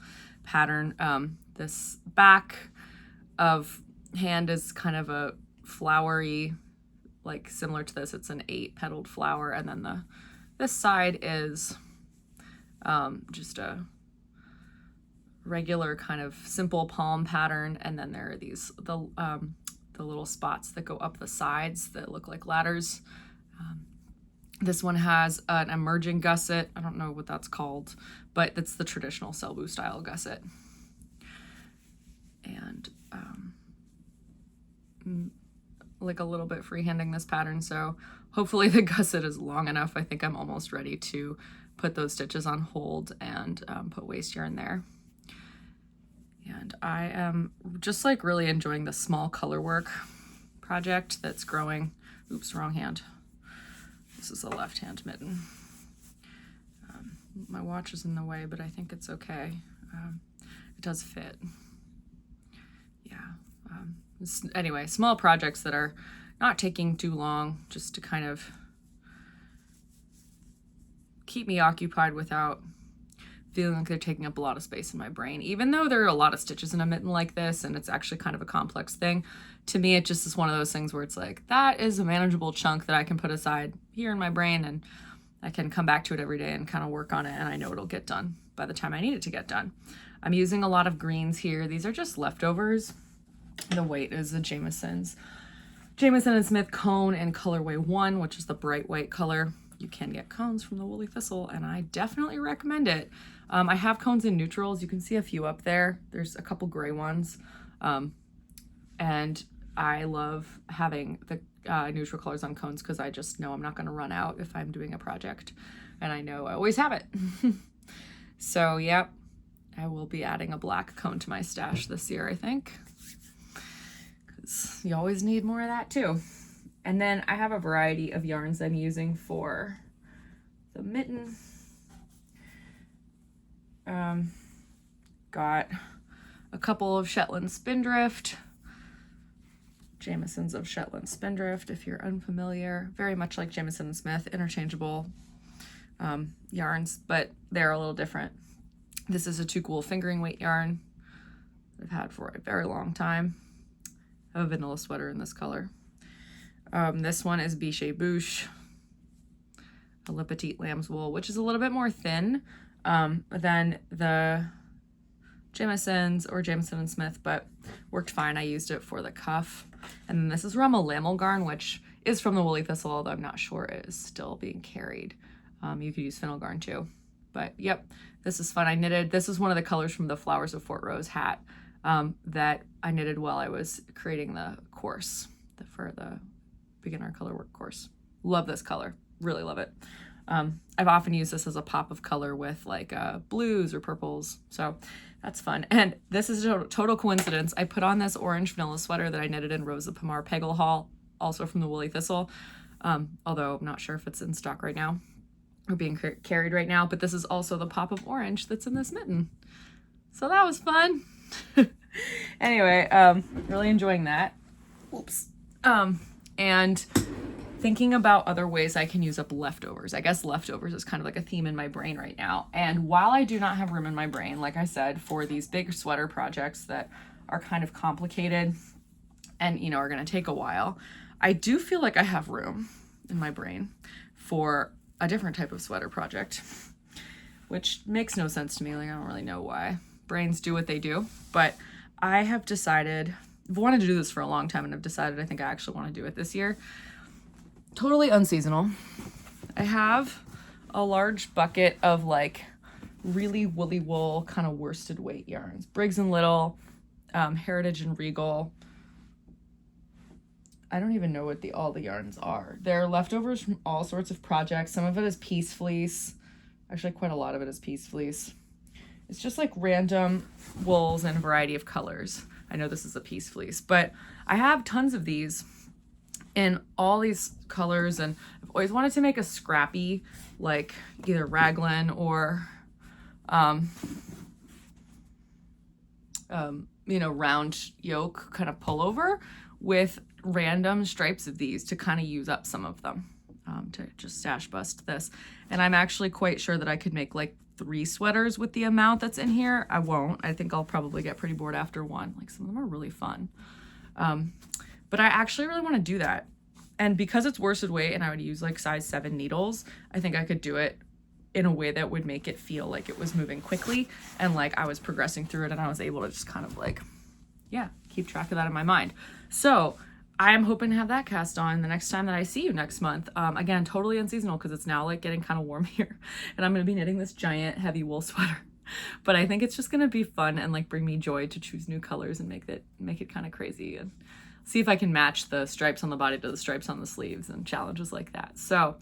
pattern. This back of hand is kind of a flowery, like similar to this. It's an 8-petaled flower, and then this side is just a regular kind of simple palm pattern, and then there are the little spots that go up the sides that look like ladders. This one has an emerging gusset. I don't know what that's called, but it's the traditional Selbu style gusset. And like a little bit freehanding this pattern, so hopefully the gusset is long enough. I think I'm almost ready to put those stitches on hold and put waste yarn there. And I am just like really enjoying the small color work project that's growing. Oops, wrong hand. This is a left hand mitten. My watch is in the way, but I think it's okay. It does fit. Yeah. Anyway, small projects that are not taking too long, just to kind of keep me occupied without feeling like they're taking up a lot of space in my brain. Even though there are a lot of stitches in a mitten like this, and it's actually kind of a complex thing, to me it just is one of those things where it's like, that is a manageable chunk that I can put aside here in my brain, and I can come back to it every day and kind of work on it, and I know it'll get done by the time I need it to get done. I'm using a lot of greens here. These are just leftovers. The weight is the Jamison and Smith cone in colorway 1, which is the bright white color. You can get cones from the Woolly Thistle, and I definitely recommend it. I have cones in neutrals. You can see a few up there. There's a couple gray ones. And I love having the neutral colors on cones because I just know I'm not going to run out if I'm doing a project. And I know I always have it. So, yep, I will be adding a black cone to my stash this year, I think. Because you always need more of that too. And then I have a variety of yarns I'm using for the mitten. Got a couple of Shetland Spindrift, Jamisons of Shetland Spindrift, if you're unfamiliar. Very much like Jamison and Smith, interchangeable yarns, but they're a little different. This is a Too Cool fingering weight yarn I've had for a very long time. I have a vanilla sweater in this color. This one is Bichet Bouche, a Le Petit Lamb's Wool, which is a little bit more thin than the Jamisons or Jamison and Smith, but worked fine. I used it for the cuff. And then this is Rauma Lamel Garn, which is from the Woolly Thistle, although I'm not sure it is still being carried. You could use Fennel Garn too. But yep, this is fun. I knitted, this is one of the colors from the Flowers of Fort Rose hat that I knitted while I was creating the course for the beginner color work course. Love this color, really love it. I've often used this as a pop of color with like blues or purples, so that's fun. And this is a total coincidence. I put on this orange vanilla sweater that I knitted in Rosa Pamar Peggle Haul, also from the Woolly Thistle, although I'm not sure if it's in stock right now or being carried right now, but this is also the pop of orange that's in this mitten. So that was fun. Anyway, really enjoying that. Oops. And thinking about other ways I can use up leftovers. I guess leftovers is kind of like a theme in my brain right now. And while I do not have room in my brain, like I said, for these big sweater projects that are kind of complicated and, you know, are going to take a while, I do feel like I have room in my brain for a different type of sweater project, which makes no sense to me. Like, I don't really know why brains do what they do, but I have decided, I've wanted to do this for a long time, and I've decided I think I actually want to do it this year. Totally unseasonal. I have a large bucket of like really woolly wool kind of worsted weight yarns. Briggs and Little, Heritage and Regal. I don't even know what all the yarns are. They're leftovers from all sorts of projects. Some of it is piece fleece. Actually, quite a lot of it is piece fleece. It's just like random wools and a variety of colors. I know this is a piece fleece, but I have tons of these in all these colors, and I've always wanted to make a scrappy, like either raglan or, you know, round yoke kind of pullover with random stripes of these to kind of use up some of them, to just stash bust this. And I'm actually quite sure that I could make like 3 sweaters with the amount that's in here. I won't. I think I'll probably get pretty bored after one. Like, some of them are really fun. But I actually really want to do that. And because it's worsted weight and I would use like size 7 needles, I think I could do it in a way that would make it feel like it was moving quickly and like I was progressing through it, and I was able to just kind of like, yeah, keep track of that in my mind. So I am hoping to have that cast on the next time that I see you next month. Again, totally unseasonal because it's now like getting kind of warm here, and I'm going to be knitting this giant heavy wool sweater. But I think it's just going to be fun and like bring me joy to choose new colors and make it kind of crazy, and see if I can match the stripes on the body to the stripes on the sleeves and challenges like that. So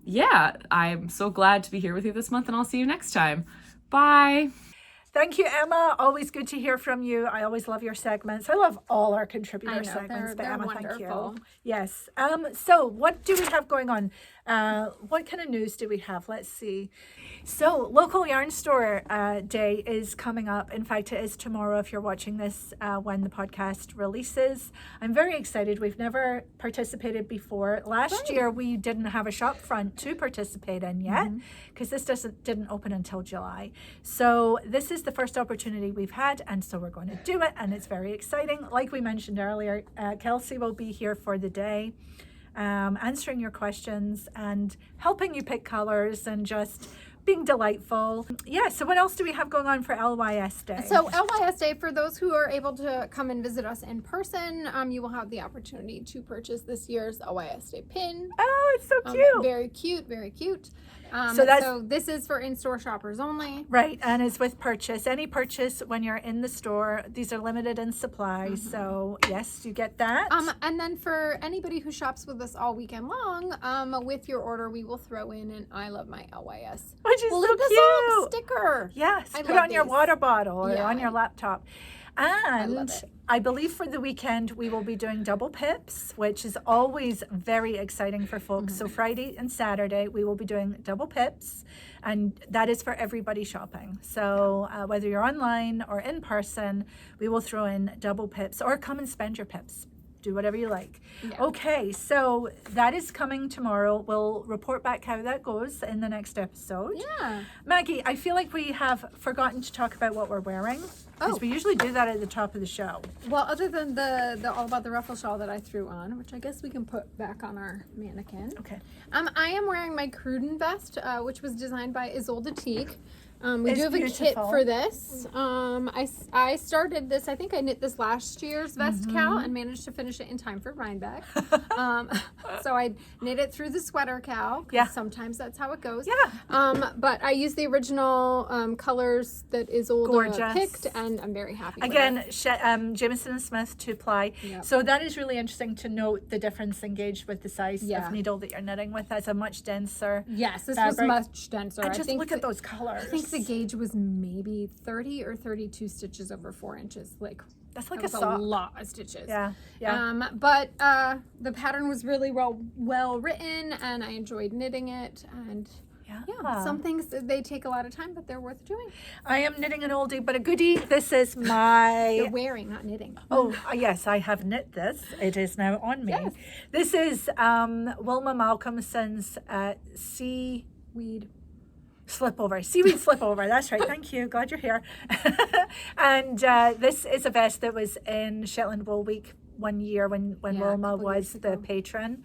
yeah, I'm so glad to be here with you this month, and I'll see you next time. Bye. Thank you, Emma. Always good to hear from you. I always love your segments. I love all our contributor segments, but Emma, thank you. Yes. So what do we have going on? What kind of news do we have? Let's see. So local yarn store day is coming up. In fact, it is tomorrow if you're watching this when the podcast releases. I'm very excited. We've never participated before. Last year we didn't have a shop front to participate in yet because this didn't open until July. So this is the first opportunity we've had, and so we're going to do it, and it's very exciting. Like we mentioned earlier, Kelsey will be here for the day, answering your questions and helping you pick colors and just being delightful. Yeah, so what else do we have going on for LYS Day? So LYS Day, for those who are able to come and visit us in person, you will have the opportunity to purchase this year's LYS Day pin. Oh, it's so cute. Very cute, very cute. So this is for in-store shoppers only. Right, and it's with purchase. Any purchase when you're in the store. These are limited in supply, so yes, you get that. And then for anybody who shops with us all weekend long, with your order, we will throw in an I Love My LYS. Which is so cute. Sticker. Yes, put it on your water bottle or on your laptop. And I believe for the weekend we will be doing double pips, which is always very exciting for folks. So Friday and Saturday we will be doing double pips, and that is for everybody shopping. So whether you're online or in person, we will throw in double pips, or come and spend your pips. Do whatever you like. Yeah. Okay, so that is coming tomorrow. We'll report back how that goes in the next episode. Yeah. Maggie, I feel like we have forgotten to talk about what we're wearing. Because we usually do that at the top of the show. Well, other than the All About the Ruffle shawl that I threw on, which I guess we can put back on our mannequin. Okay. I am wearing my Cruden vest, which was designed by Aal Ower Toorie. We do have beautiful. a kit for this. I started this, I think I knit this last year's vest cowl and managed to finish it in time for Rhinebeck. So I knit it through the sweater cowl. Yeah. Sometimes that's how it goes. Yeah. But I used the original colors that Aal Ower picked, and I'm very happy with it. Jameson & Smith 2-ply. Yep. So that is really interesting to note the difference in gauge with the size of needle that you're knitting with. That's a much denser Yes, this fabric. was much denser. And just look at those colors. I think the gauge was maybe 30 or 32 stitches over 4 inches. That's like a lot of stitches. Yeah, yeah. But the pattern was really well written, and I enjoyed knitting it. And yeah, some things they take a lot of time, but they're worth doing. I am knitting an oldie but a goodie. This is my. You're wearing, not knitting. Oh yes, I have knit this. It is now on me. Yes. This is Wilma Malcolmson's seaweed slipover. That's right. Thank you. Glad you're here. And this is a vest that was in Shetland Wool Week one year when Wilma was the patron.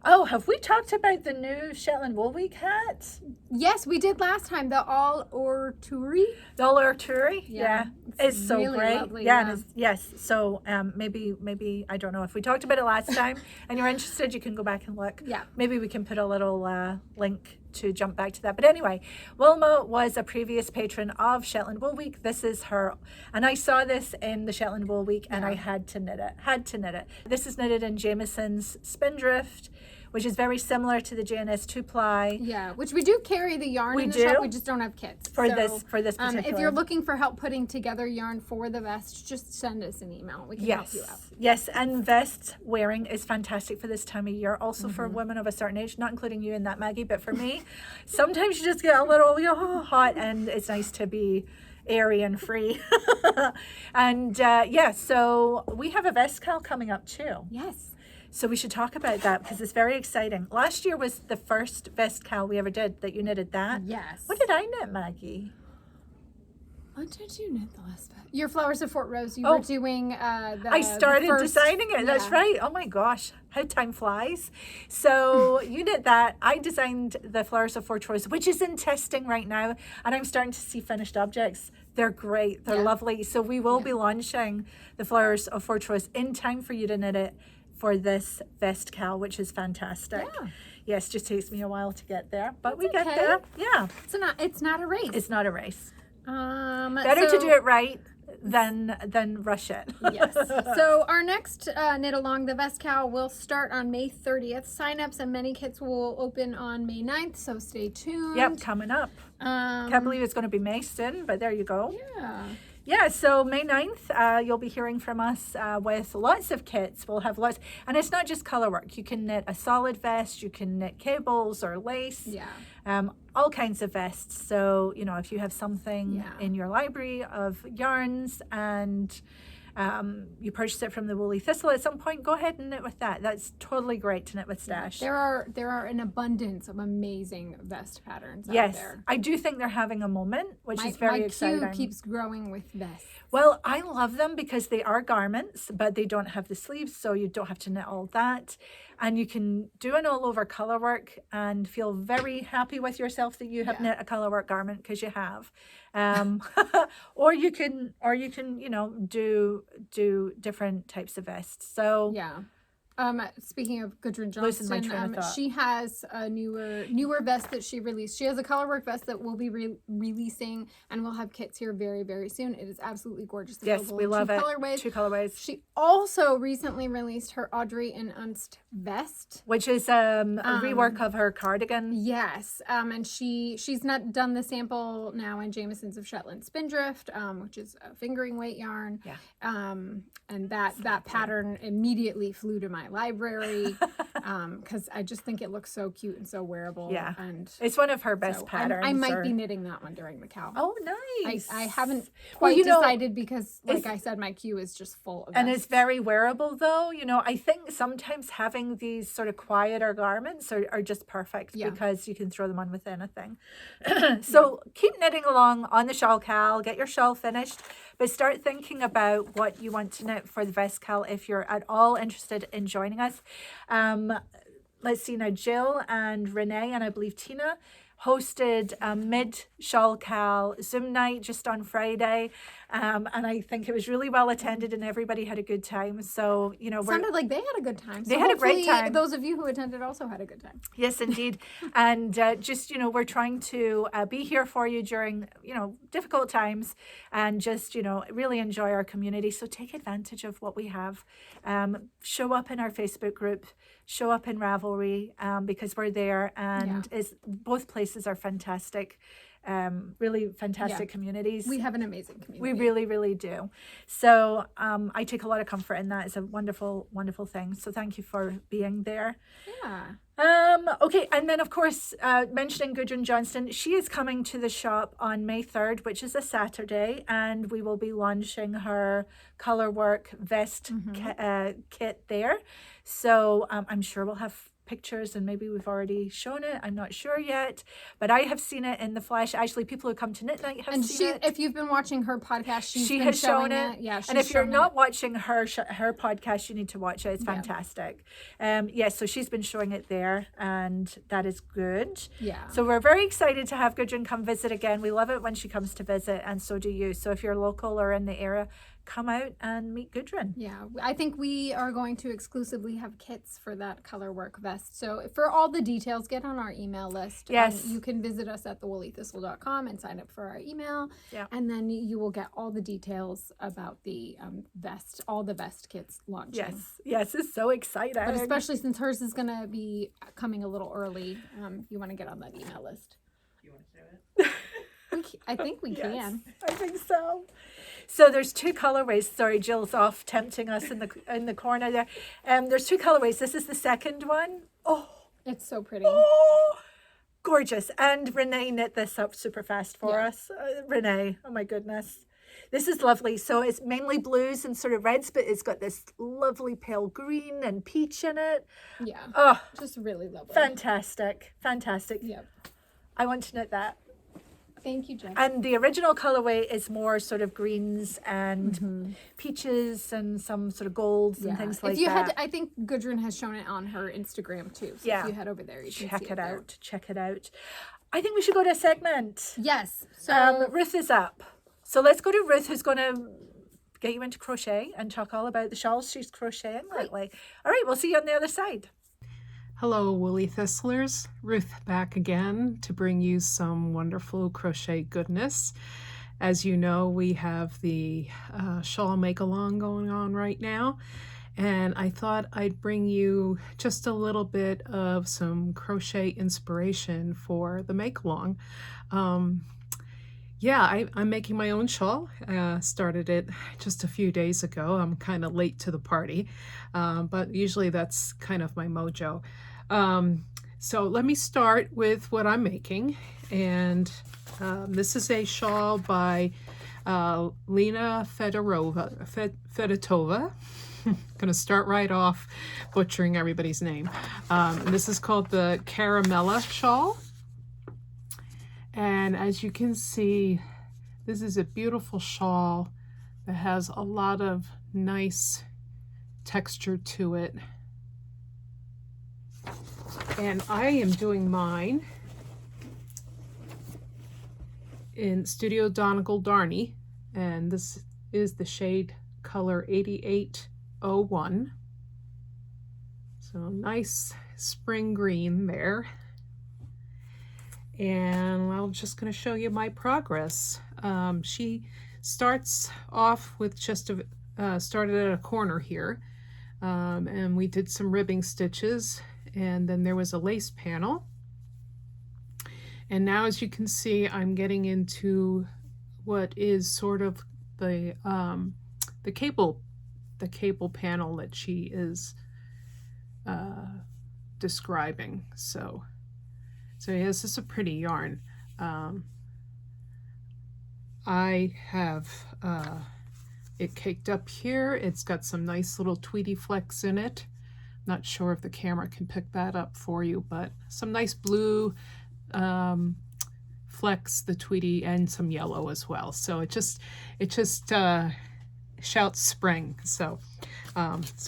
Oh, have we talked about the new Shetland Wool Week hat? Yes, we did last time. The Aal Ower Toorie. The Aal Ower Toorie. Yeah. It's so really great. Lovely, yeah. Yes. So maybe I don't know if we talked about it last time and you're interested, you can go back and look. Yeah. Maybe we can put a little link to jump back to that. But anyway, Wilma was a previous patron of Shetland Wool Week. This is her. And I saw this in the Shetland Wool Week and I had to knit it. This is knitted in Jameson's Spindrift, which is very similar to the JNS 2-ply. Yeah, which we do carry the yarn in the shop. We just don't have kits. For this particular. If you're looking for help putting together yarn for the vest, just send us an email. We can help you out. Yes, and vest wearing is fantastic for this time of year. Also for women of a certain age, not including you in that, Maggie, but for me, sometimes you just get a little hot, and it's nice to be airy and free. And so we have a vest cal coming up too. Yes. So we should talk about that because it's very exciting. Last year was the first vest cal we ever did that you knitted that. Yes. What did I knit, Maggie? What did you knit the last bit? Your Flowers of Fort Rose. You were doing I started designing it. Yeah. That's right. Oh my gosh, how time flies. So you did that. I designed the Flowers of Fort Rose, which is in testing right now, and I'm starting to see finished objects. They're great. They're lovely. So we will be launching the Flowers of Fort Rose in time for you to knit it for this vest cal, which is fantastic. Yeah. Yes, just takes me a while to get there, but we get there. Yeah. So it's not a race. It's not a race. Better to do it right than rush it. Yes. So our next knit along the vest cal will start on May 30th. Sign-ups and many kits will open on May 9th, so stay tuned. Yep, coming up. Can't believe it's going to be May soon, but there you go. Yeah. Yeah, so May 9th, you'll be hearing from us with lots of kits. We'll have lots, and it's not just color work. You can knit a solid vest, you can knit cables or lace, all kinds of vests. So, if you have something in your library of yarns and you purchase it from the Woolly Thistle at some point, go ahead and knit with that. That's totally great to knit with stash. There are an abundance of amazing vest patterns out there. Yes, I do think they're having a moment, which is very exciting. My queue keeps growing with vests. Well, I love them because they are garments, but they don't have the sleeves, so you don't have to knit all that. And you can do an all over color work and feel very happy with yourself that you have knit a color work garment, because you have. Or you can do different types of vests. So speaking of Gudrun Johnston, she has a newer vest that she released. She has a color work vest that we'll be releasing, and we'll have kits here very, very soon. It is absolutely gorgeous. Yes, we love it. Two colorways. She also recently released her Audrey and Unst vest, which is a rework of her cardigan. Yes, and she's not done the sample now in Jamison's of Shetland Spindrift, which is a fingering weight yarn. Yeah. And that pattern immediately flew to my library because I just think it looks so cute and so wearable. Yeah, and it's one of her best patterns. I might be knitting that one during the cal. Oh, nice. I haven't quite decided because, like I said, my queue is just full of and it's very wearable, though. I think sometimes having these sort of quieter garments are just perfect because you can throw them on with anything. So keep knitting along on the shawl cal, get your shawl finished, but start thinking about what you want to knit for the vest cal if you're at all interested in joining us. Let's see now, Jill and Renee and I believe Tina hosted a mid-shawl cal Zoom night just on Friday, and I think it was really well attended and everybody had a good time. So, sounded like they had a good time. They had a great time. Those of you who attended also had a good time. Yes, indeed. And we're trying to be here for you during, difficult times and just, really enjoy our community. So take advantage of what we have. Show up in our Facebook group, show up in Ravelry, because we're there, and both places are fantastic. Really fantastic communities. We have an amazing community. We really, really do. So I take a lot of comfort in that. It's a wonderful, wonderful thing. So thank you for being there. Yeah. Okay, and then of course, mentioning Gudrun Johnston, she is coming to the shop on May 3rd, which is a Saturday, and we will be launching her color work vest kit there. So I'm sure we'll have pictures, and maybe we've already shown it. I'm not sure yet, but I have seen it in the flash. Actually, people who come to Knit Night have seen it. If you've been watching her podcast, she has shown it. Yeah, and if you're not watching her podcast, you need to watch it. It's fantastic. So she's been showing it there, and that is good. Yeah. So we're very excited to have Gudrun come visit again. We love it when she comes to visit, and so do you. So if you're local or in the area, come out and meet Gudrun. Yeah, I think we are going to exclusively have kits for that color work vest. So for all the details, get on our email list. Yes. You can visit us at thewoollythistle.com and sign up for our email. Yeah. And then you will get all the details about the vest, all the vest kits launching. Yes, it's so exciting. But especially since hers is going to be coming a little early, you want to get on that email list. You want to do it? I think we can. I think so. So there's two colorways. Sorry, Jill's off tempting us in the corner there. There's two colorways. This is the second one. Oh, it's so pretty. Oh, Gorgeous. And Renee knit this up super fast for us. Renee, oh my goodness. This is lovely. So it's mainly blues and sort of reds, but it's got this lovely pale green and peach in it. Yeah. Oh, just really lovely. Fantastic. Fantastic. Yep. I want to knit that. Thank you, Jen. And the original colorway is more sort of greens and peaches and some sort of golds and things like that. I think Gudrun has shown it on her Instagram too. So if you head over there, you can check see it there. out. Check it out. I think we should go to a segment. Yes. So Ruth is up. So let's go to Ruth, who's going to get you into crochet and talk all about the shawls she's crocheting lately. All right, we'll see you on the other side. Hello, Woolly Thistlers. Ruth back again to bring you some wonderful crochet goodness. As you know, we have the shawl make-along going on right now, and I thought I'd bring you just a little bit of some crochet inspiration for the make-along. I'm making my own shawl. Started it just a few days ago. I'm kind of late to the party, but usually that's kind of my mojo. So let me start with what I'm making. And this is a shawl by Lena Fedotova. Gonna start right off butchering everybody's name. This is called the Caramella shawl. And as you can see, this is a beautiful shawl that has a lot of nice texture to it. And I am doing mine in Studio Donegal Darney, and this is the shade color 8801. So nice spring green there. And I'm just going to show you my progress. She starts off with just started at a corner here, and we did some ribbing stitches, and then there was a lace panel. And now, as you can see, I'm getting into what is sort of the cable panel that she is describing. So yes, this is a pretty yarn. I have it caked up here. It's got some nice little tweedy flecks in it. Not sure if the camera can pick that up for you, but some nice blue flecks, the tweedy, and some yellow as well. So it just shouts spring. So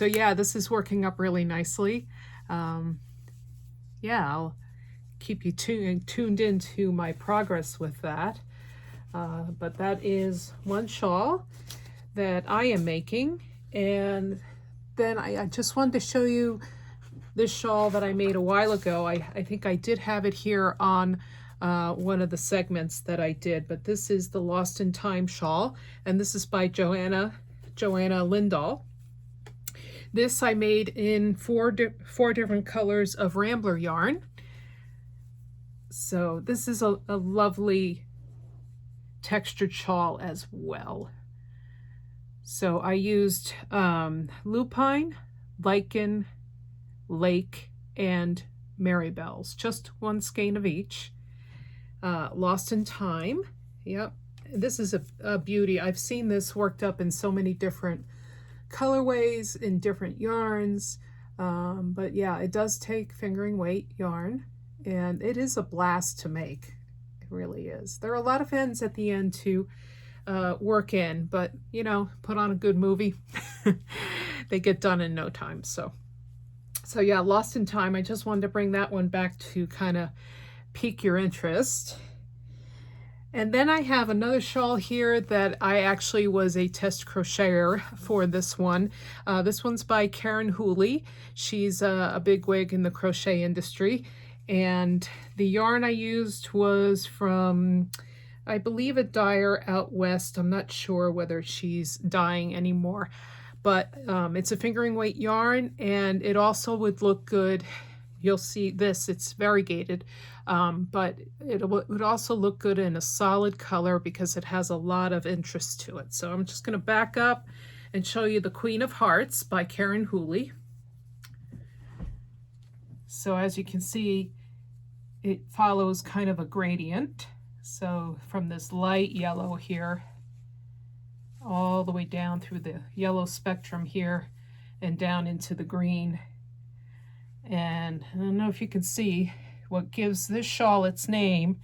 yeah, this is working up really nicely. I'll keep you tuned into my progress with that. But that is one shawl that I am making. And then I just wanted to show you this shawl that I made a while ago. I think I did have it here on one of the segments that I did, but this is the Lost in Time shawl, and this is by Joanna Lindahl. This I made in four different colors of Rambler yarn. So this is a lovely textured shawl as well. So I used lupine, lichen, lake, and marybells, just one skein of each. Lost in Time, yep. This is a beauty. I've seen this worked up in so many different colorways, in different yarns, but yeah, it does take fingering weight yarn, and it is a blast to make. It really is. There are a lot of ends at the end to work in, but you know, put on a good movie, they get done in no time. So yeah, Lost in Time. I just wanted to bring that one back to kind of pique your interest. And then I have another shawl here that I actually was a test crocheter for this one. This one's by Karen Hooley. She's a bigwig in the crochet industry. And the yarn I used was from, I believe, a dyer out west. I'm not sure whether she's dyeing anymore. But it's a fingering weight yarn, and it also would look good. You'll see this, it's variegated, but it would also look good in a solid color because it has a lot of interest to it. So I'm just going to back up and show you the Queen of Hearts by Karen Hooley. So as you can see, it follows kind of a gradient. So from this light yellow here, all the way down through the yellow spectrum here and down into the green. And I don't know if you can see what gives this shawl its name.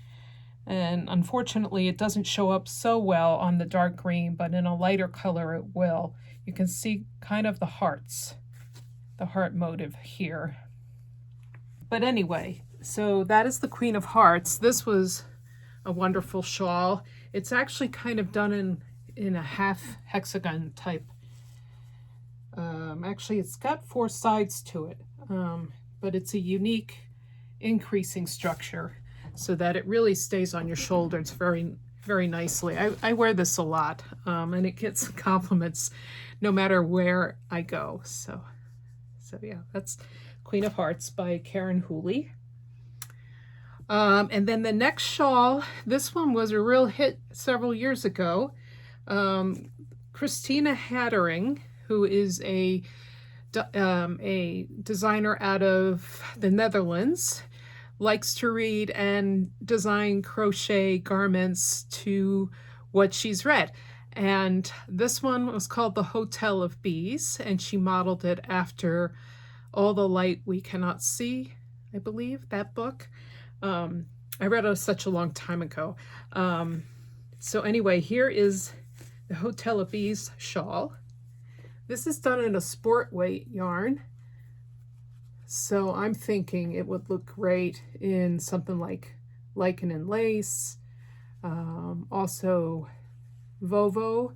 And unfortunately, it doesn't show up so well on the dark green, but in a lighter color it will. You can see kind of the hearts, the heart motive here. But anyway, so that is the Queen of Hearts. This was a wonderful shawl. It's actually kind of done in a half hexagon type. Actually, it's got 4 sides to it, but it's a unique increasing structure so that it really stays on your shoulders very, very nicely. I wear this a lot, and it gets compliments no matter where I go. So yeah, that's Queen of Hearts by Karen Hooley. And then the next shawl, this one was a real hit several years ago. Christina Hattering, who is a designer out of the Netherlands, likes to read and design crochet garments to what she's read. And this one was called The Hotel of Bees, and she modeled it after All the Light We Cannot See, I believe, that book. I read it such a long time ago. So anyway, here is the Hotel of Bees shawl. This is done in a sport weight yarn. So I'm thinking it would look great in something like lichen and lace, also Vovo.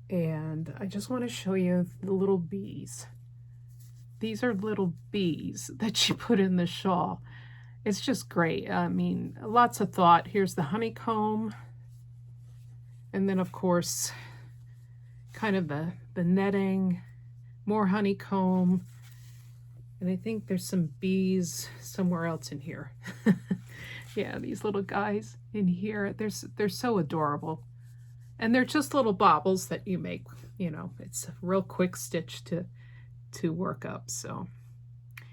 And I just want to show you the little bees. These are little bees that she put in the shawl. It's just great. I mean, lots of thought. Here's the honeycomb. And then, of course, kind of the netting, more honeycomb. And I think there's some bees somewhere else in here. Yeah, these little guys in here. They're so adorable. And they're just little baubles that you make. You know, it's a real quick stitch to work up. So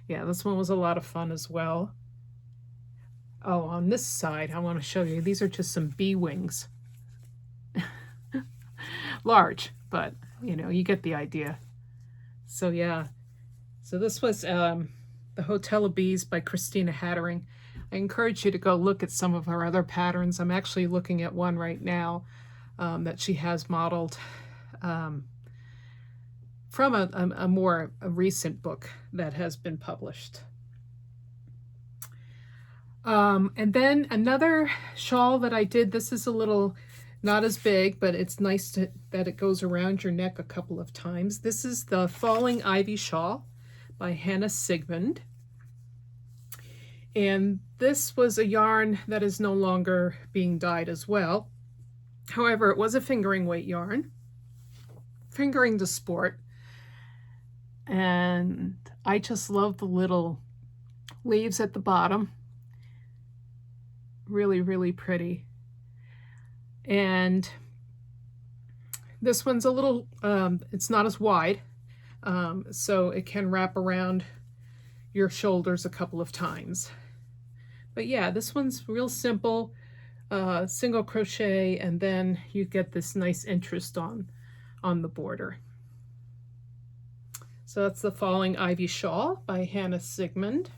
yeah, this one was a lot of fun as well. Oh, on this side, I want to show you, these are just some bee wings. Large, but you know, you get the idea. So yeah, so this was The Hotel of Bees by Christina Hattering. I encourage you to go look at some of her other patterns. I'm actually looking at one right now that she has modeled from a more recent book that has been published. And then another shawl that I did, this is a little not as big, but it's nice that it goes around your neck a couple of times. This is the Falling Ivy Shawl by Hannah Sigmund. And this was a yarn that is no longer being dyed as well. However, it was a fingering weight yarn, fingering to sport. And I just love the little leaves at the bottom. Really, really pretty. And this one's a little, it's not as wide, so it can wrap around your shoulders a couple of times. But yeah, this one's real simple, single crochet, and then you get this nice interest on the border. So that's the Falling Ivy Shawl by Hannah Sigmund.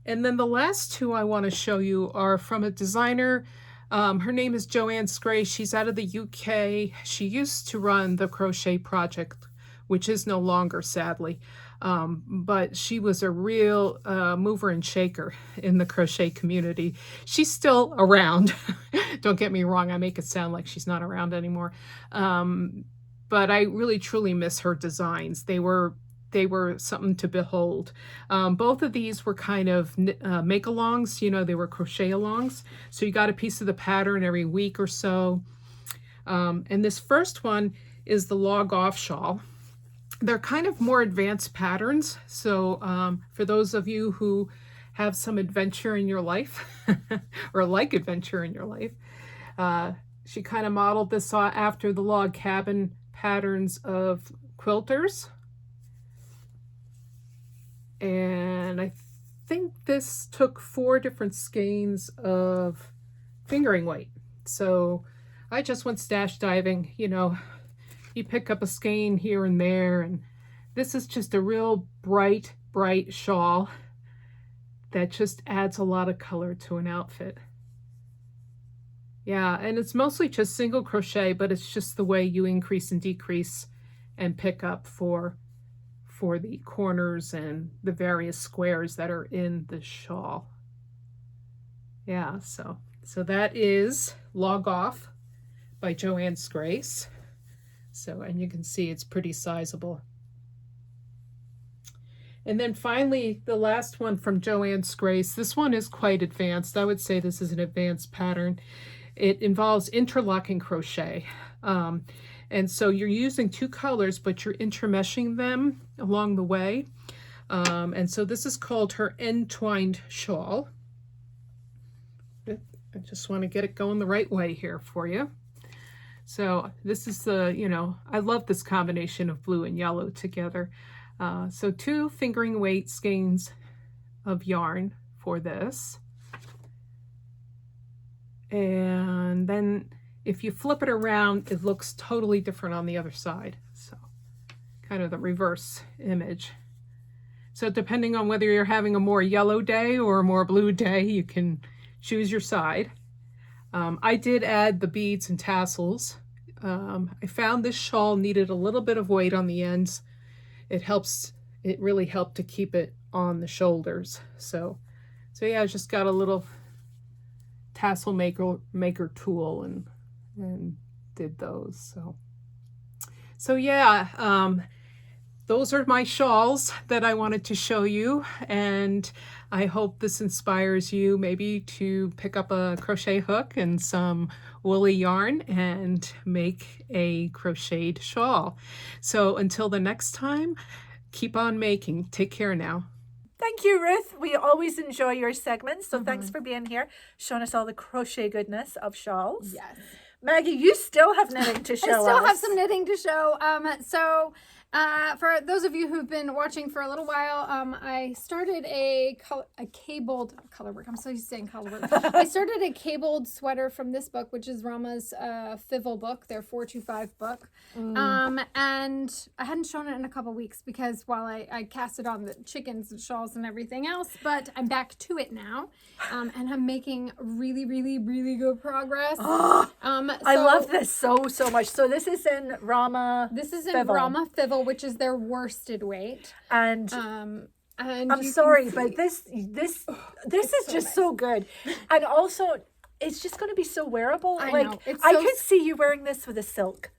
And then the last two I want to show you are from a designer. Her name is Joanne Scray. She's out of the UK. She used to run the Crochet Project, which is no longer, sadly. But she was a real mover and shaker in the crochet community. She's still around. Don't get me wrong. I make it sound like she's not around anymore. But I really, truly miss her designs. They were something to behold. Both of these were kind of make-alongs, you know, they were crochet-alongs. So you got a piece of the pattern every week or so. And this first one is the Log Off Shawl. They're kind of more advanced patterns. So for those of you who have some adventure in your life, or like adventure in your life, she kind of modeled this after the log cabin patterns of quilters. And I think this took 4 different skeins of fingering weight. So I just went stash diving. You know, you pick up a skein here and there, and this is just a real bright shawl that just adds a lot of color to an outfit. Yeah, and it's mostly just single crochet, but it's just the way you increase and decrease and pick up for the corners and the various squares that are in the shawl. Yeah, so that is Log Off by Joanne's Grace. So, and you can see it's pretty sizable. And then finally, the last one from Joanne's Grace. This one is quite advanced. I would say this is an advanced pattern. It involves interlocking crochet. And so you're using 2 colors, but you're intermeshing them along the way. And so this is called her Entwined Shawl. I just want to get it going the right way here for you. So this is the, you know, I love this combination of blue and yellow together. So 2 fingering weight skeins of yarn for this. And then if you flip it around, it looks totally different on the other side. So kind of the reverse image. So depending on whether you're having a more yellow day or a more blue day, you can choose your side. I did add the beads and tassels. I found this shawl needed a little bit of weight on the ends. It really helped to keep it on the shoulders. So yeah, I just got a little tassel maker tool and did those. So yeah, those are my shawls that I wanted to show you, and I hope this inspires you maybe to pick up a crochet hook and some woolly yarn and make a crocheted shawl. So until the next time, keep on making. Take care now. Thank you, Ruth. We always enjoy your segments, so thanks for being here, showing us all the crochet goodness of shawls. Yes. Maggie, you still have knitting to show us. I still have some knitting to show. For those of you who've been watching for a little while, I started a cabled colorwork. I'm so used to saying colorwork. I started a cabled sweater from this book, which is Rauma's Fivel book, their 425 book. And I hadn't shown it in a couple weeks because while I cast it on the chickens and shawls and everything else, but I'm back to it now. And I'm making really, really, really good progress. I love this so much. So this is in Rauma. This is in Rauma Fivel, which is their worsted weight. And I'm sorry, but this is just so good. And also, it's just going to be so wearable. I like know. I could see you wearing this with a silk.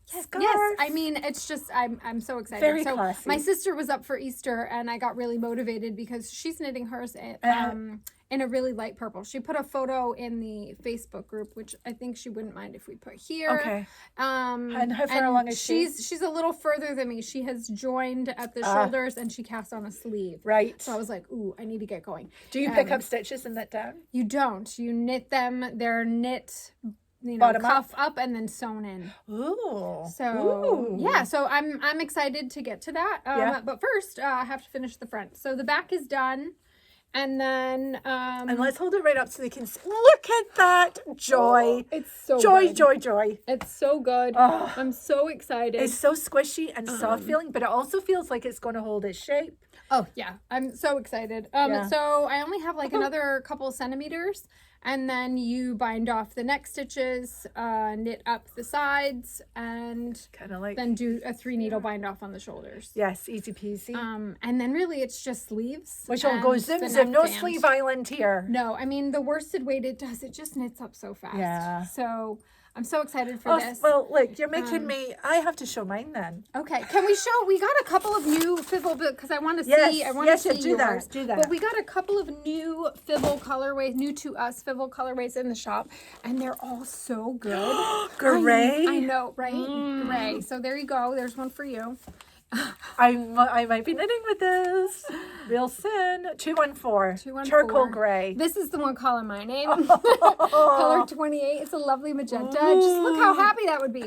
Scarf. Yes, I mean, it's just, I'm so excited. Very so classy. My sister was up for Easter and I got really motivated because she's knitting hers in a really light purple. She put a photo in the Facebook group, which I think she wouldn't mind if we put here. Okay. And how far along is she? She's a little further than me. She has joined at the shoulders and she casts on a sleeve. Right. So I was like, ooh, I need to get going. Do you pick up stitches and knit down? You don't. You knit them. They're knit, cuff up and then sewn in. Ooh. So yeah, so I'm excited to get to that. But first, I have to finish the front. So the back is done, and then and let's hold it right up so they can see. Look at that joy! It's so joy. It's so good. Oh, I'm so excited. It's so squishy and soft feeling, but it also feels like it's going to hold its shape. Oh yeah, I'm so excited. So I only have like another couple of centimeters. And then you bind off the neck stitches, knit up the sides, and kind of like then do a 3 needle bind off on the shoulders. Yes, easy peasy. And then really it's just sleeves. Which will go zim zim. No sleeve island here. No, I mean the worsted weight it just knits up so fast. Yeah. So I'm so excited for this. Well, look, you're making me. I have to show mine then. Okay, can we show? We got a couple of new Fivel because I want to see. I want to see do yours. that. But we got a couple of new Fivel colorways, new to us Fivel colorways in the shop, and they're all so good. Gray. I know, right? Gray. So there you go. There's one for you. I might be knitting with this. Real soon. 214. Charcoal gray. This is the one calling my name. Color 28. It's a lovely magenta. Just look how happy that would be.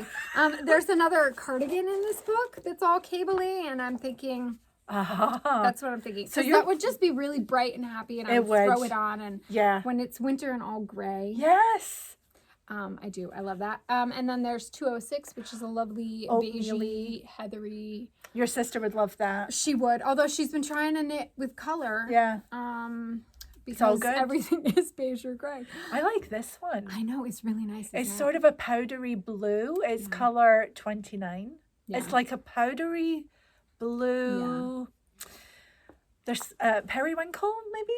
There's another cardigan in this book that's all cabley, and I'm thinking, That's what I'm thinking. So So that would just be really bright and happy, and I would throw it on. And when it's winter and all gray. Yes. I do. I love that. And then there's 206, which is a lovely beigey, heathery. Your sister would love that. She would, although she's been trying to knit with color. Yeah. Because everything is beige or gray. I like this one. I know, it's really nice. It's sort of a powdery blue. It's color 29. Yeah. It's like a powdery blue. There's periwinkle, maybe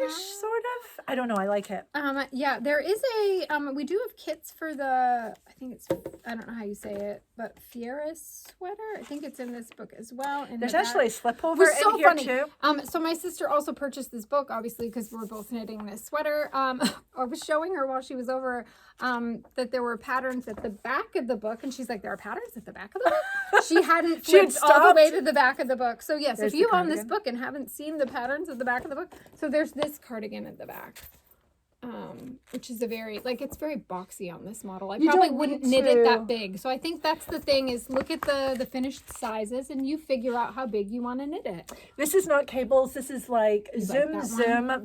ish, sort of. I don't know. I like it. There is a we do have kits for the, I don't know how you say it, but Fieras sweater. I think it's in this book as well. There's actually a slip over in here too. So my sister also purchased this book, obviously, because we're both knitting this sweater. I was showing her while she was over that there were patterns at the back of the book, and she's like, there are patterns at the back of the book? She hadn't flipped all the way to the back of the book. So yes, if you own this book and haven't seen the patterns at the back of the book, so there's this cardigan at the back. Which is a very, it's very boxy on this model. I probably wouldn't knit it that big. So I think that's the thing, is look at the finished sizes and you figure out how big you want to knit it. This is not cables. This is like zoom,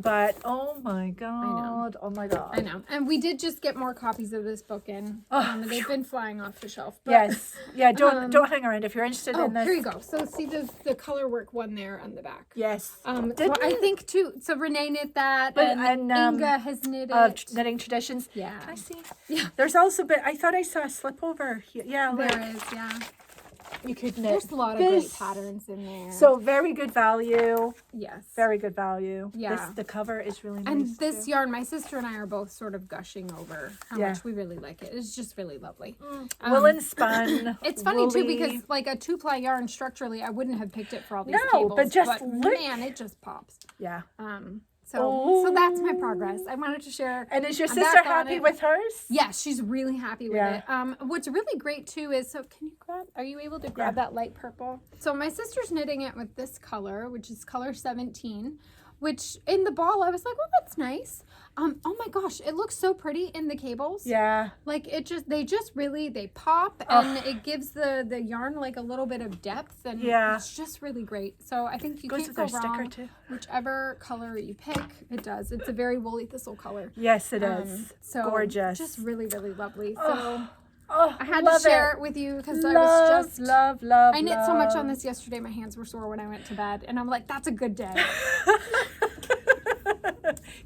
but oh my God. Oh my God. I know. And we did just get more copies of this book in. They've been flying off the shelf. But, yes. Yeah, don't hang around if you're interested in this. Here you go. So see the color work one there on the back. Yes. So I think too, so Renee knit that, and Inga has knit it. Knitting traditions. Yeah. Can I see? Yeah. There's also, I thought I saw a slip over here. Yeah, there is. Yeah. You could knit. There's a lot of great patterns in there. So very good value. Yes. Very good value. Yeah. The cover is really nice. And this yarn, my sister and I are both sort of gushing over how much we really like it. It's just really lovely. Woolen spun. It's funny too, because like a 2-ply yarn structurally, I wouldn't have picked it for all these cables. But man, it just pops. Yeah. So that's my progress. I wanted to share. And is your sister happy with hers? Yes, she's really happy with it. What's really great too is, are you able to grab that light purple? So my sister's knitting it with this color, which is color 17, which in the ball I was like, well, that's nice. Oh my gosh, it looks so pretty in the cables. Yeah. Like they pop, and it gives the yarn like a little bit of depth, and it's just really great. So I think you can't go wrong. Whichever color you pick, it does. It's a very woolly thistle color. Yes, it is. So gorgeous. Just really, really lovely. So I had to share it with you because I was just love. I knit so much on this yesterday. My hands were sore when I went to bed, and I'm like, that's a good day.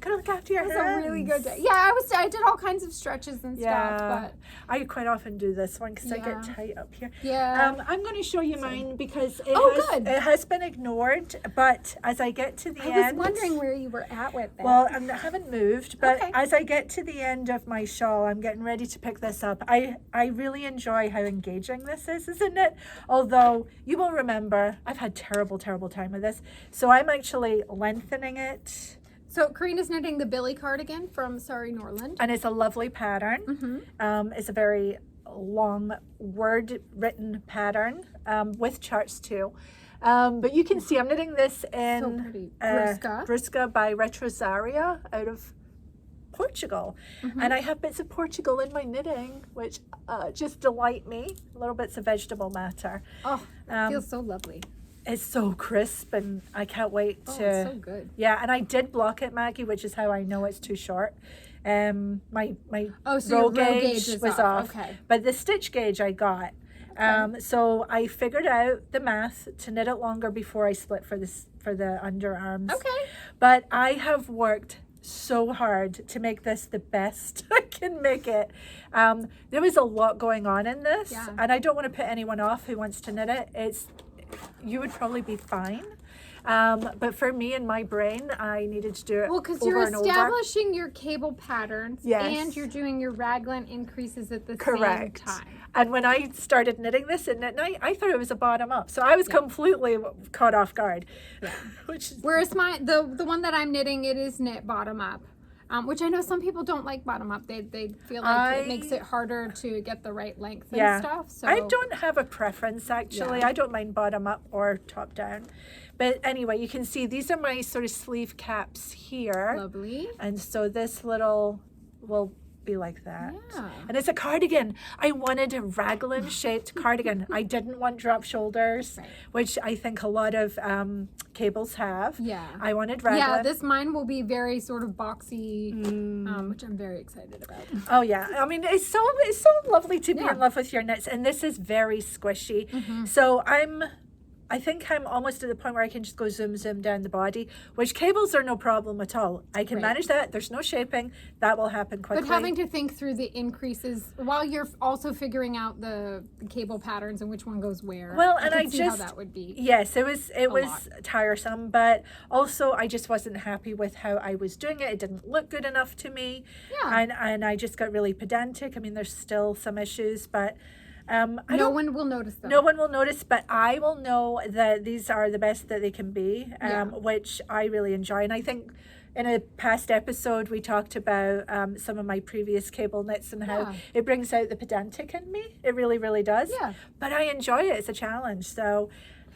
Gotta look after your hands. It was a really good day. Yeah, I did all kinds of stretches and stuff. But I quite often do this one because I get tight up here. Yeah. I'm going to show you mine because it has been ignored. But as I get to the end, I was wondering where you were at with that. Well, I haven't moved, but as I get to the end of my shawl, I'm getting ready to pick this up. I really enjoy how engaging this is, isn't it? Although you will remember, I've had terrible time with this, so I'm actually lengthening it. So Corinne is knitting the Billy cardigan from Sari Norland. And it's a lovely pattern. It's a very long word-written pattern with charts too. But you can see I'm knitting this in Brusca by Retrosaria out of Portugal. And I have bits of Portugal in my knitting, which just delight me. Little bits of vegetable matter. Oh, it feels so lovely. It's so crisp, and I can't wait to. It's so good. Yeah, and I did block it, Maggie, which is how I know it's too short. My row gauge was off. Okay. But the stitch gauge I got. So I figured out the math to knit it longer before I split for the underarms. Okay. But I have worked so hard to make this the best I can make it. There was a lot going on in this, and I don't want to put anyone off who wants to knit it. You would probably be fine. But for me and my brain, I needed to do it because you're establishing your cable patterns and you're doing your raglan increases at the same time. And when I started knitting this at night, I thought it was a bottom up. So I was completely caught off guard. Yeah. Whereas the one that I'm knitting, it is knit bottom up. Which I know some people don't like bottom up. They feel like it makes it harder to get the right length and stuff. So I don't have a preference, actually. I don't mind bottom up or top down. But anyway, you can see these are my sort of sleeve caps here. Lovely. And so this little will be like that. Yeah. And it's a cardigan. I wanted a raglan shaped cardigan. I didn't want drop shoulders, which I think a lot of cables have. Yeah. I wanted raglan. Yeah, mine will be very sort of boxy, which I'm very excited about. Oh yeah, I mean it's so lovely to be in love with your knits, and this is very squishy. So I think I'm almost at the point where I can just go zoom down the body, which cables are no problem at all. I can manage that. There's no shaping. That will happen quickly. But having to think through the increases while you're also figuring out the cable patterns and which one goes where. Well, and I see just how that would be. Yes, it was tiresome, but also I just wasn't happy with how I was doing it. It didn't look good enough to me. Yeah. And I just got really pedantic. I mean, there's still some issues, but no one will notice them. No one will notice, but I will know that these are the best that they can be, which I really enjoy. And I think in a past episode, we talked about some of my previous cable knits and how it brings out the pedantic in me. It really, really does. Yeah. But I enjoy it. It's a challenge. So,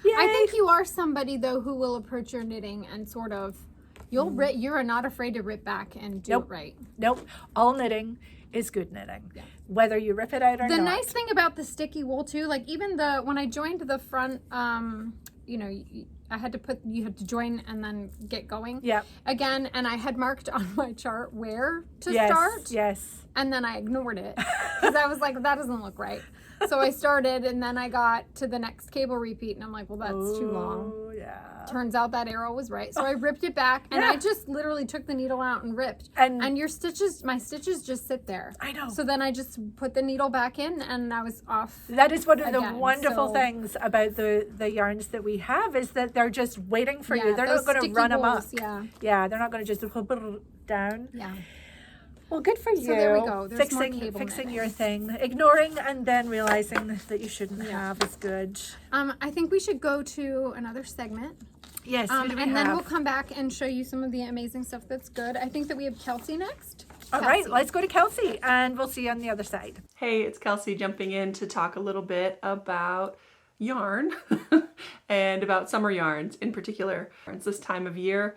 yay. I think you are somebody, though, who will approach your knitting and sort of, you're not afraid to rip back and do it right. Nope. All knitting is good knitting, whether you rip it out or not. The nice thing about the sticky wool too, like even when I joined the front, you had to join and then get going. Yeah. Again, and I had marked on my chart where to start. Yes. And then I ignored it because I was like, that doesn't look right. So I started, and then I got to the next cable repeat, and I'm like, well, that's too long. Yeah. Turns out that arrow was right. So I ripped it back, and I just literally took the needle out and ripped. And my stitches just sit there. I know. So then I just put the needle back in, and I was off. That is one of the wonderful things about the yarns that we have, is that they're just waiting for you. They're not going to run them up. Yeah, they're not going to just down. Yeah. Well, good for you. So there we go. There's fixing your thing. Ignoring and then realizing that you shouldn't have is good. I think we should go to another segment. Yes, then we'll come back and show you some of the amazing stuff that's good. I think that we have Kelsey next. All right, let's go to Kelsey, and we'll see you on the other side. Hey, it's Kelsey jumping in to talk a little bit about yarn and about summer yarns in particular. It's this time of year.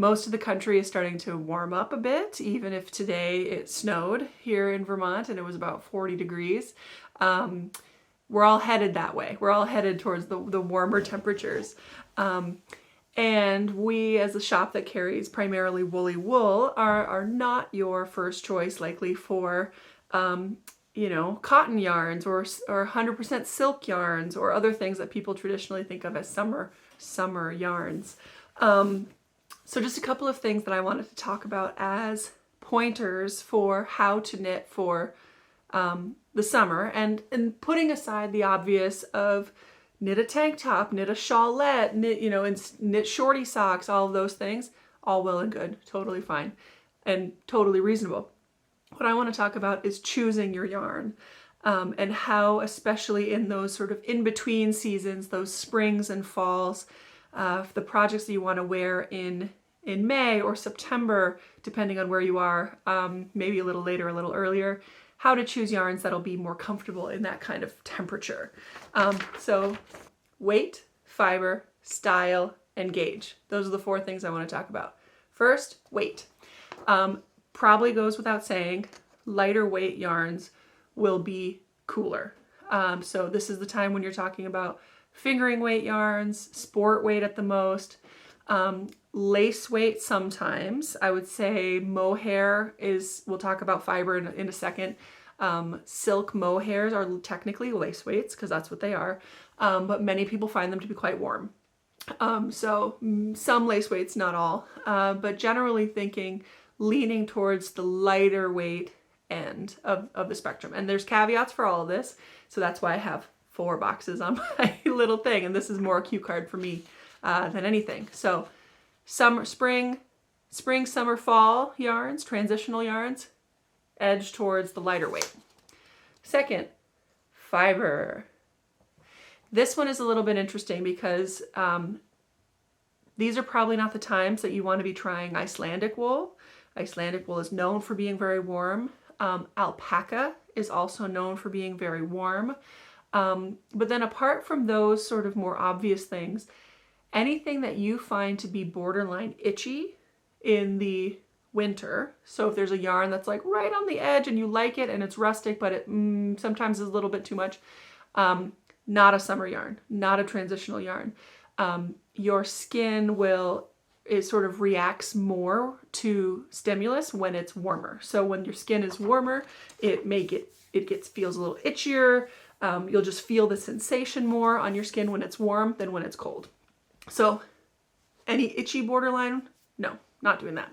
Most of the country is starting to warm up a bit, even if today it snowed here in Vermont and it was about 40 degrees. We're all headed that way. We're all headed towards the warmer temperatures. And we, as a shop that carries primarily woolly wool, are not your first choice likely for, cotton yarns or 100% silk yarns or other things that people traditionally think of as summer yarns. So just a couple of things that I wanted to talk about as pointers for how to knit for the summer, and putting aside the obvious of knit a tank top, knit a shawlette, knit shorty socks, all of those things, all well and good, totally fine and totally reasonable. What I want to talk about is choosing your yarn, and how, especially in those sort of in-between seasons, those springs and falls, the projects that you want to wear in May or September, depending on where you are, maybe a little later, a little earlier, how to choose yarns that'll be more comfortable in that kind of temperature. So weight, fiber, style, and gauge. Those are the 4 things I want to talk about. First, weight. Probably goes without saying, lighter weight yarns will be cooler. So this is the time when you're talking about fingering weight yarns, sport weight at the most, lace weight sometimes. I would say mohair we'll talk about fiber in a second. Silk mohairs are technically lace weights because that's what they are, but many people find them to be quite warm. So some lace weights, not all, but generally leaning towards the lighter weight end of the spectrum. And there's caveats for all of this, so that's why I have 4 boxes on my little thing, and this is more a cue card for me than anything. So spring, summer, fall yarns, transitional yarns, edge towards the lighter weight. Second, fiber. This one is a little bit interesting because these are probably not the times that you want to be trying Icelandic wool. Icelandic wool is known for being very warm. Alpaca is also known for being very warm. But then apart from those sort of more obvious things, anything that you find to be borderline itchy in the winter. So if there's a yarn that's like right on the edge and you like it and it's rustic, but it sometimes is a little bit too much, not a summer yarn, not a transitional yarn. Your skin it sort of reacts more to stimulus when it's warmer. So when your skin is warmer, it feels a little itchier. You'll just feel the sensation more on your skin when it's warm than when it's cold. So any itchy borderline? No, not doing that.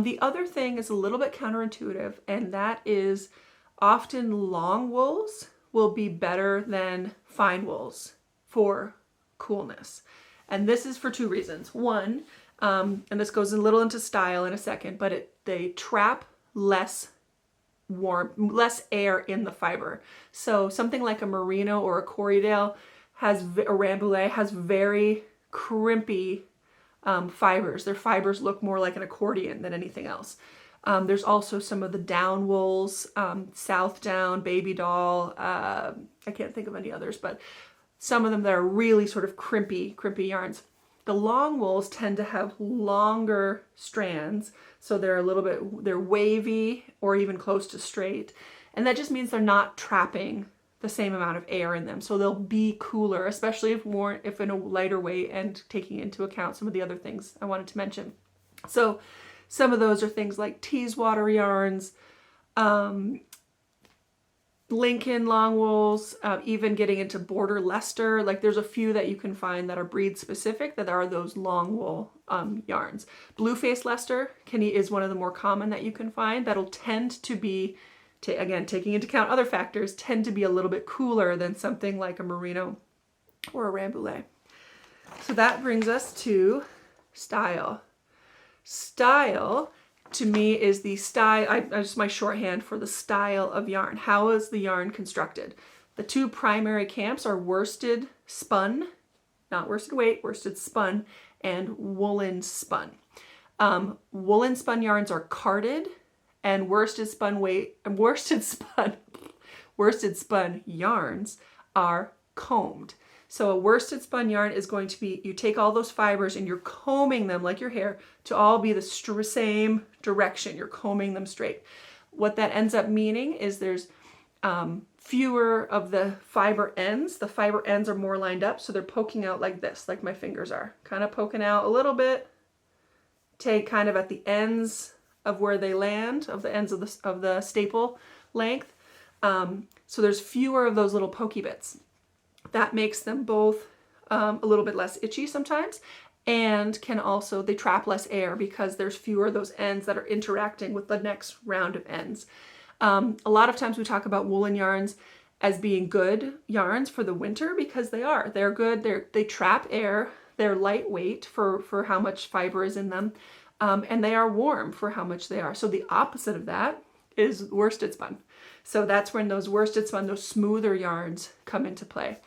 The other thing is a little bit counterintuitive, and that is often long wools will be better than fine wools for coolness. And this is for two reasons. One, and this goes a little into style in a second, but they trap less air in the fiber. So something like a merino or a Corriedale a Rambouillet has very crimpy fibers. Their fibers look more like an accordion than anything else. There's also some of the down wools, South Down, Baby Doll, I can't think of any others, but some of them that are really sort of crimpy yarns. The long wools tend to have longer strands, so they're wavy or even close to straight. And that just means they're not trapping the same amount of air in them. So they'll be cooler, especially if in a lighter weight and taking into account some of the other things I wanted to mention. So some of those are things like Teeswater yarns, Lincoln long wools, even getting into Border Leicester. Like there's a few that you can find that are breed specific that are those long wool yarns. Blueface Leicester is one of the more common that you can find. That'll tend to be, again, taking into account other factors, tend to be a little bit cooler than something like a merino or a Rambouillet. So that brings us to style. Style to me is the style, just my shorthand for the style of yarn. How is the yarn constructed? The two primary camps are worsted spun, not worsted weight, worsted spun, and woolen spun. Woolen spun yarns are carded, and worsted spun yarns are combed. So a worsted spun yarn is going to be, you take all those fibers and you're combing them like your hair to all be the same direction. You're combing them straight. What that ends up meaning is there's fewer of the fiber ends. The fiber ends are more lined up, so they're poking out like this, like my fingers are. Kind of poking out a little bit. Take kind of at the ends of where they land, of the ends of the staple length. So there's fewer of those little pokey bits. That makes them both a little bit less itchy sometimes, and they trap less air because there's fewer of those ends that are interacting with the next round of ends. A lot of times we talk about woolen yarns as being good yarns for the winter because they are. They're good. They trap air. They're lightweight for how much fiber is in them, and they are warm for how much they are. So the opposite of that is worsted spun. So that's when those worsted spun, those smoother yarns come into play.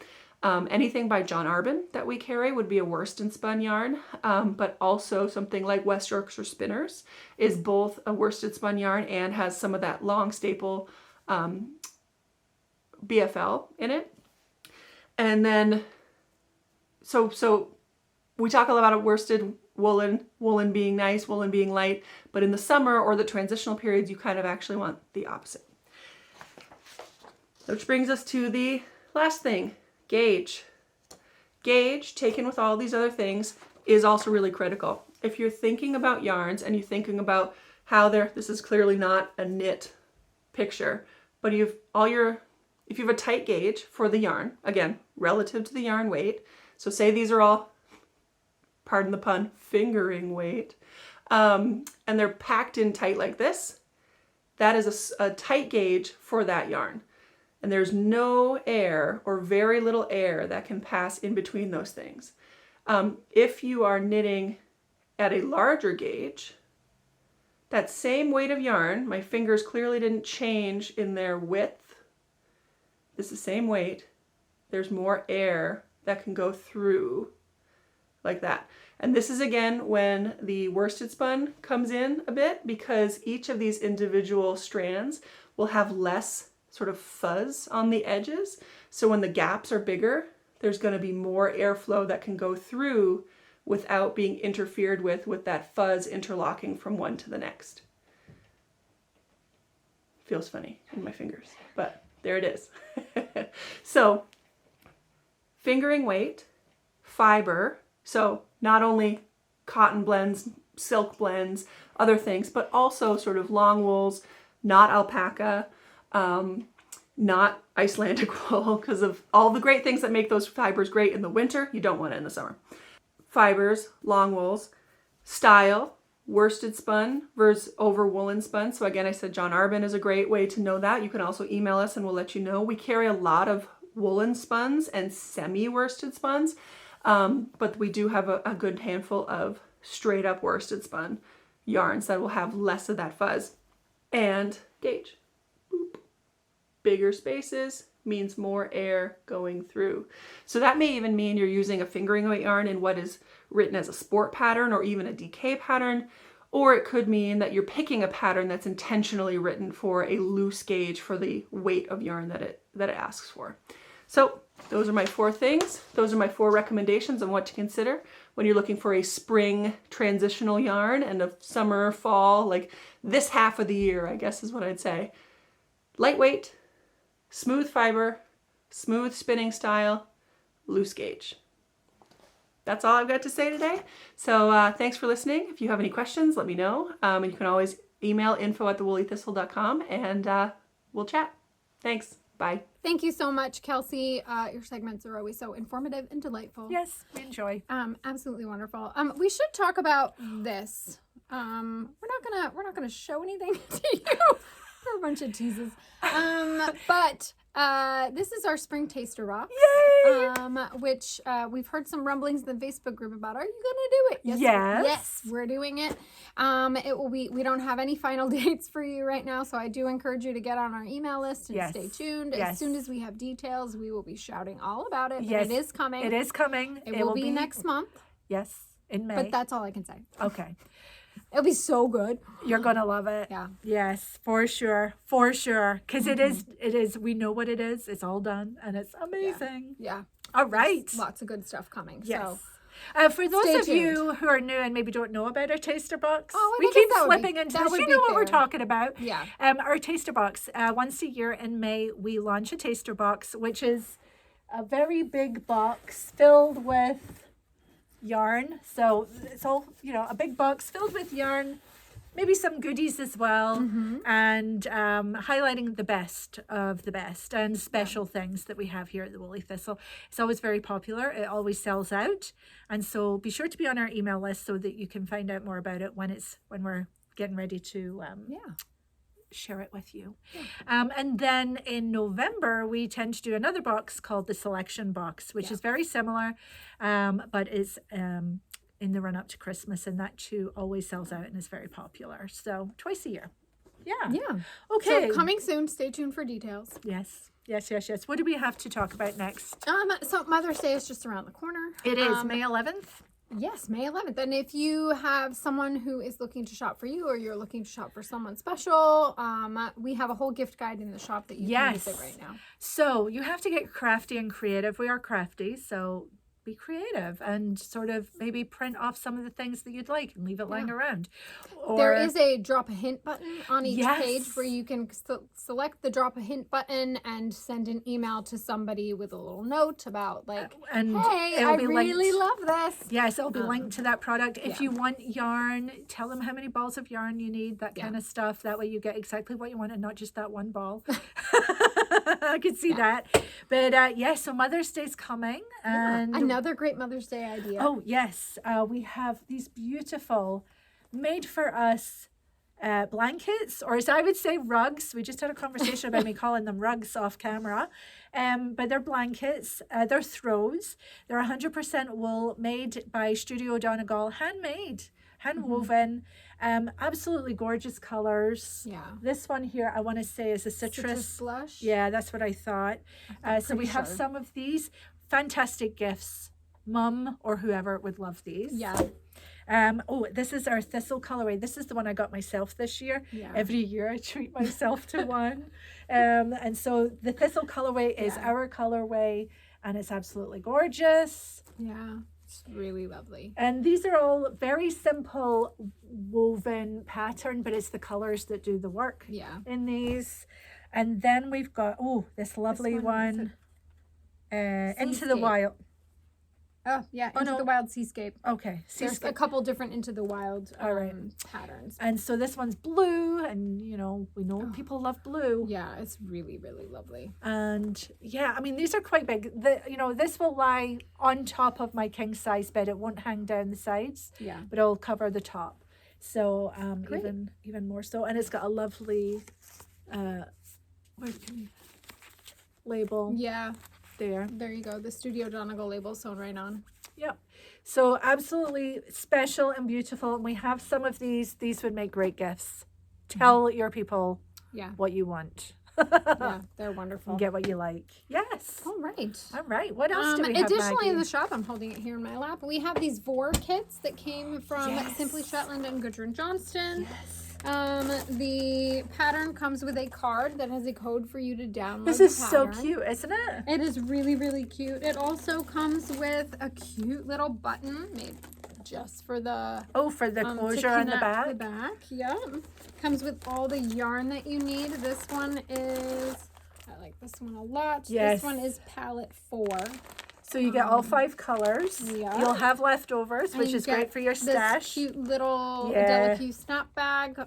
Anything by John Arbon that we carry would be a worsted spun yarn, but also something like West Yorkshire Spinners is both a worsted spun yarn and has some of that long staple BFL in it. And then, so we talk a lot about worsted woolen being nice, woolen being light, but in the summer or the transitional periods, you kind of actually want the opposite. Which brings us to the last thing, gauge. Gauge, taken with all these other things, is also really critical. If you're thinking about yarns and you're thinking about how this is clearly not a knit picture, but if you have a tight gauge for the yarn, again, relative to the yarn weight, so say these are all, pardon the pun, fingering weight, and they're packed in tight like this, that is a tight gauge for that yarn. And there's no air or very little air that can pass in between those things. If you are knitting at a larger gauge, that same weight of yarn, my fingers clearly didn't change in their width. It's the same weight. There's more air that can go through like that. And this is again when the worsted spun comes in a bit, because each of these individual strands will have less sort of fuzz on the edges. So when the gaps are bigger, there's going to be more airflow that can go through without being interfered with that fuzz interlocking from one to the next. Feels funny in my fingers, but there it is. So fingering weight, fiber, so not only cotton blends, silk blends, other things, but also sort of long wools, not alpaca, not Icelandic wool, because of all the great things that make those fibers great in the winter. You don't want it in the summer. Fibers, long wools, style, worsted spun versus over woolen spun. So again, I said John Arbin is a great way to know that. You can also email us and we'll let you know. We carry a lot of woolen spuns and semi-worsted spuns, but we do have a good handful of straight up worsted spun yarns that will have less of that fuzz. And gauge. Boop. Bigger spaces means more air going through. So that may even mean you're using a fingering weight yarn in what is written as a sport pattern or even a DK pattern, or it could mean that you're picking a pattern that's intentionally written for a loose gauge for the weight of yarn that it asks for. So those are my 4 things. Those are my 4 recommendations on what to consider when you're looking for a spring transitional yarn and a summer, fall, like this half of the year, I guess is what I'd say. Lightweight, smooth fiber, smooth spinning style, loose gauge. That's all I've got to say today. So thanks for listening. If you have any questions, let me know. And you can always email info@thewoollythistle.com and we'll chat. Thanks. Bye. Thank you so much, Kelsey. Your segments are always so informative and delightful. Yes, we enjoy. Absolutely wonderful. We should talk about this. We're not gonna show anything to you. For a bunch of teases. But this is our spring taster box. Yay! Which we've heard some rumblings in the Facebook group about. Are you gonna do it? Yes. Yes, we're doing it. It will be. We don't have any final dates for you right now, so I do encourage you to get on our email list and stay tuned. Yes. As soon as we have details, we will be shouting all about it. Yes, it is coming. It is coming. It will be next month. Yes, in May. But that's all I can say. Okay. It'll be so good. You're gonna love it. Yeah. Yes, for sure. Because it is, we know what it is. It's all done and it's amazing. Yeah. All right. Lots of good stuff coming. Yes. So For those stay of tuned. you who are new and maybe don't know about our taster box, I we guess keep that would be- slipping into that this. would You be know what we're fair. talking about. Yeah. Our taster box. Once a year in May, we launch a taster box, which is a very big box filled with yarn. So it's all, a big box filled with yarn, maybe some goodies as well, and highlighting the best of the best and special things that we have here at the Woolly Thistle. It's always very popular. It always sells out. And so be sure to be on our email list so that you can find out more about it when we're getting ready to share it with you. And then in November, we tend to do another box called the Selection Box, which is very similar, but is in the run up to Christmas, and that too always sells out and is very popular. So twice a year. Yeah. Okay. So coming soon. Stay tuned for details. Yes. What do we have to talk about next? So Mother's Day is just around the corner. It is May 11th. Yes, May 11th. And if you have someone who is looking to shop for you, or you're looking to shop for someone special, we have a whole gift guide in the shop that you can visit right now. So you have to get crafty and creative. We are crafty, so be creative and sort of maybe print off some of the things that you'd like and leave it lying around. Or, there is a drop a hint button on each page where you can select the drop a hint button and send an email to somebody with a little note about hey, I really love this. Yes, it'll be linked to that product. If you want yarn, tell them how many balls of yarn you need, that kind of stuff. That way you get exactly what you want and not just that one ball. I could see that. But so Mother's Day's coming. And another great Mother's Day idea. Oh, yes. We have these beautiful, made for us blankets, or as I would say, rugs. We just had a conversation about me calling them rugs off camera. But they're blankets. They're throws. They're 100% wool, made by Studio Donegal, handmade, hand-woven. Absolutely gorgeous colors. Yeah. This one here, I want to say, is a citrus blush. Yeah, that's what I thought. So we have some of these fantastic gifts. Mum or whoever would love these. Yeah. This is our Thistle colorway. This is the one I got myself this year. Yeah. Every year I treat myself to one. And so the Thistle colorway is our colorway, and it's absolutely gorgeous. Yeah. It's really lovely. And these are all very simple woven pattern, but it's the colors that do the work in these. And then we've got, this lovely one. Into the Wild. Oh, yeah, Into the Wild Seascape. Okay. There's a couple different Into the Wild patterns. And so this one's blue, and, we know people love blue. Yeah, it's really, really lovely. And, I mean, these are quite big. This will lie on top of my king-size bed. It won't hang down the sides. Yeah. But it'll cover the top. So, even more so. And it's got a lovely, label. Yeah. There you go. The Studio Donegal label sewn right on. Yep. So absolutely special and beautiful. And we have some of these. These would make great gifts. Tell your people what you want. Yeah, they're wonderful. And get what you like. Yes. All right. All right. What else do we have, additionally, Maggie? in the shop, I'm holding it here in my lap, we have these Vor kits that came from Simply Shetland and Gudrun Johnston. Yes. The pattern comes with a card that has a code for you to download. This is so cute, isn't it? It is really, really cute. It also comes with a cute little button made just for the for the closure on the back. The back, comes with all the yarn that you need. This one is, I like this one a lot. Yes. This one is palette 4. So you get all 5 colors. Yeah. You'll have leftovers, which is great for your stash. This cute little Delicue snap bag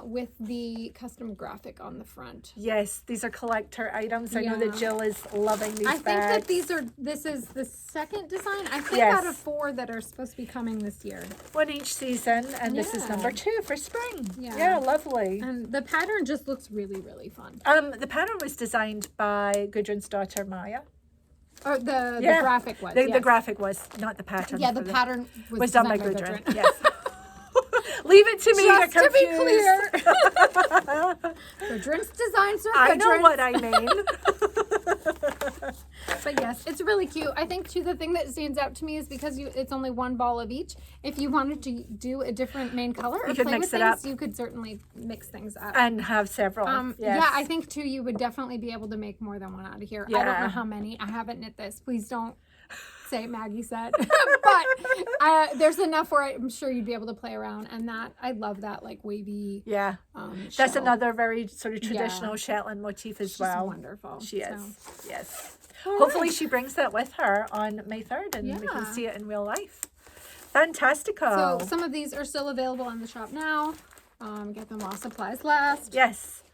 with the custom graphic on the front. Yes, these are collector items. I know that Jill is loving these bags. I think that this is the second design, I think, out of 4 that are supposed to be coming this year. One each season, and this is number 2 for spring. Yeah, lovely. And the pattern just looks really, really fun. The pattern was designed by Gudrun's daughter, Maya. Oh, the graphic was. The graphic was, not the pattern. Yeah, the pattern was done by Gudrun. Yes. Leave it to me just to be clear. Gudrun's designs are I know what I mean. But yes, it's really cute. I think too, the thing that stands out to me is because it's only 1 ball of each. If you wanted to do a different main color or play with things, you could certainly mix things up and have several. Yeah, I think too, you would definitely be able to make more than one out of here. I don't know how many. I haven't knit this. Please don't say Maggie said. But there's enough where I'm sure you'd be able to play around, and that I love that like wavy. Yeah, that's another very sort of traditional Shetland motif as well. Wonderful. She is. Yes. Hopefully she brings that with her on May 3rd, and we can see it in real life. Fantastico. So some of these are still available in the shop now. Get them while supplies last. Yes.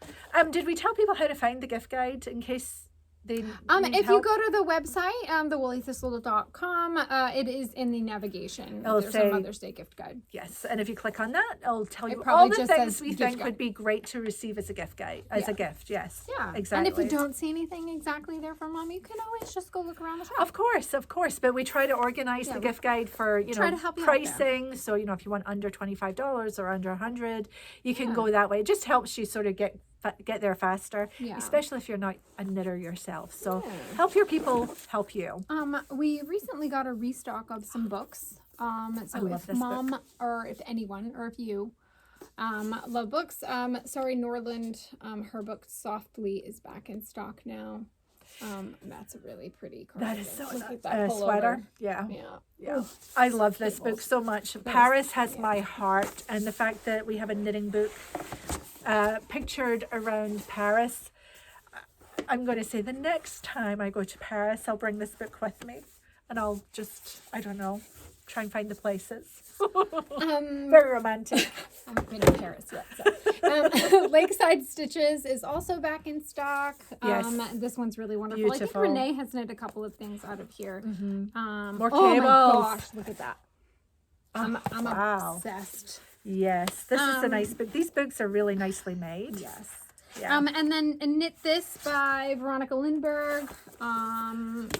Did we tell people how to find the gift guide in case they need if help? you go to the website, thewoollythistle.com, it is in the navigation. There's a Mother's Day gift guide. Yes, and if you click on that, it'll tell you all the things we think would be great to receive as a gift guide, a gift. Yes. Yeah. Exactly. And if you don't see anything exactly there from Mom, you can always just go look around the shop. Of course. But we try to organize the gift guide for try to help you pricing. So if you want under $25 or under $100, you can go that way. It just helps you sort of get there faster, especially if you're not a knitter yourself. So help your people help you. We recently got a restock of some books. So if Mom book. Or if anyone or if you love books, sorry Norland, her book Softly is back in stock now. That's a really pretty cardigan. That is so that sweater. Yeah. I love this book so much. Paris has my heart, and the fact that we have a knitting book pictured around Paris. I'm going to say the next time I go to Paris, I'll bring this book with me, and I'll just, I don't know, try and find the places. Very romantic. I haven't been to Paris yet. So. Lakeside Stitches is also back in stock. Yes. This one's really wonderful. Beautiful. I think Renee has knit a couple of things out of here. More cables. Oh my gosh, look at that. I'm obsessed. Yes, this is a nice book. These books are really nicely made. Yes. Yeah. And then Knit This by Veronica Lindberg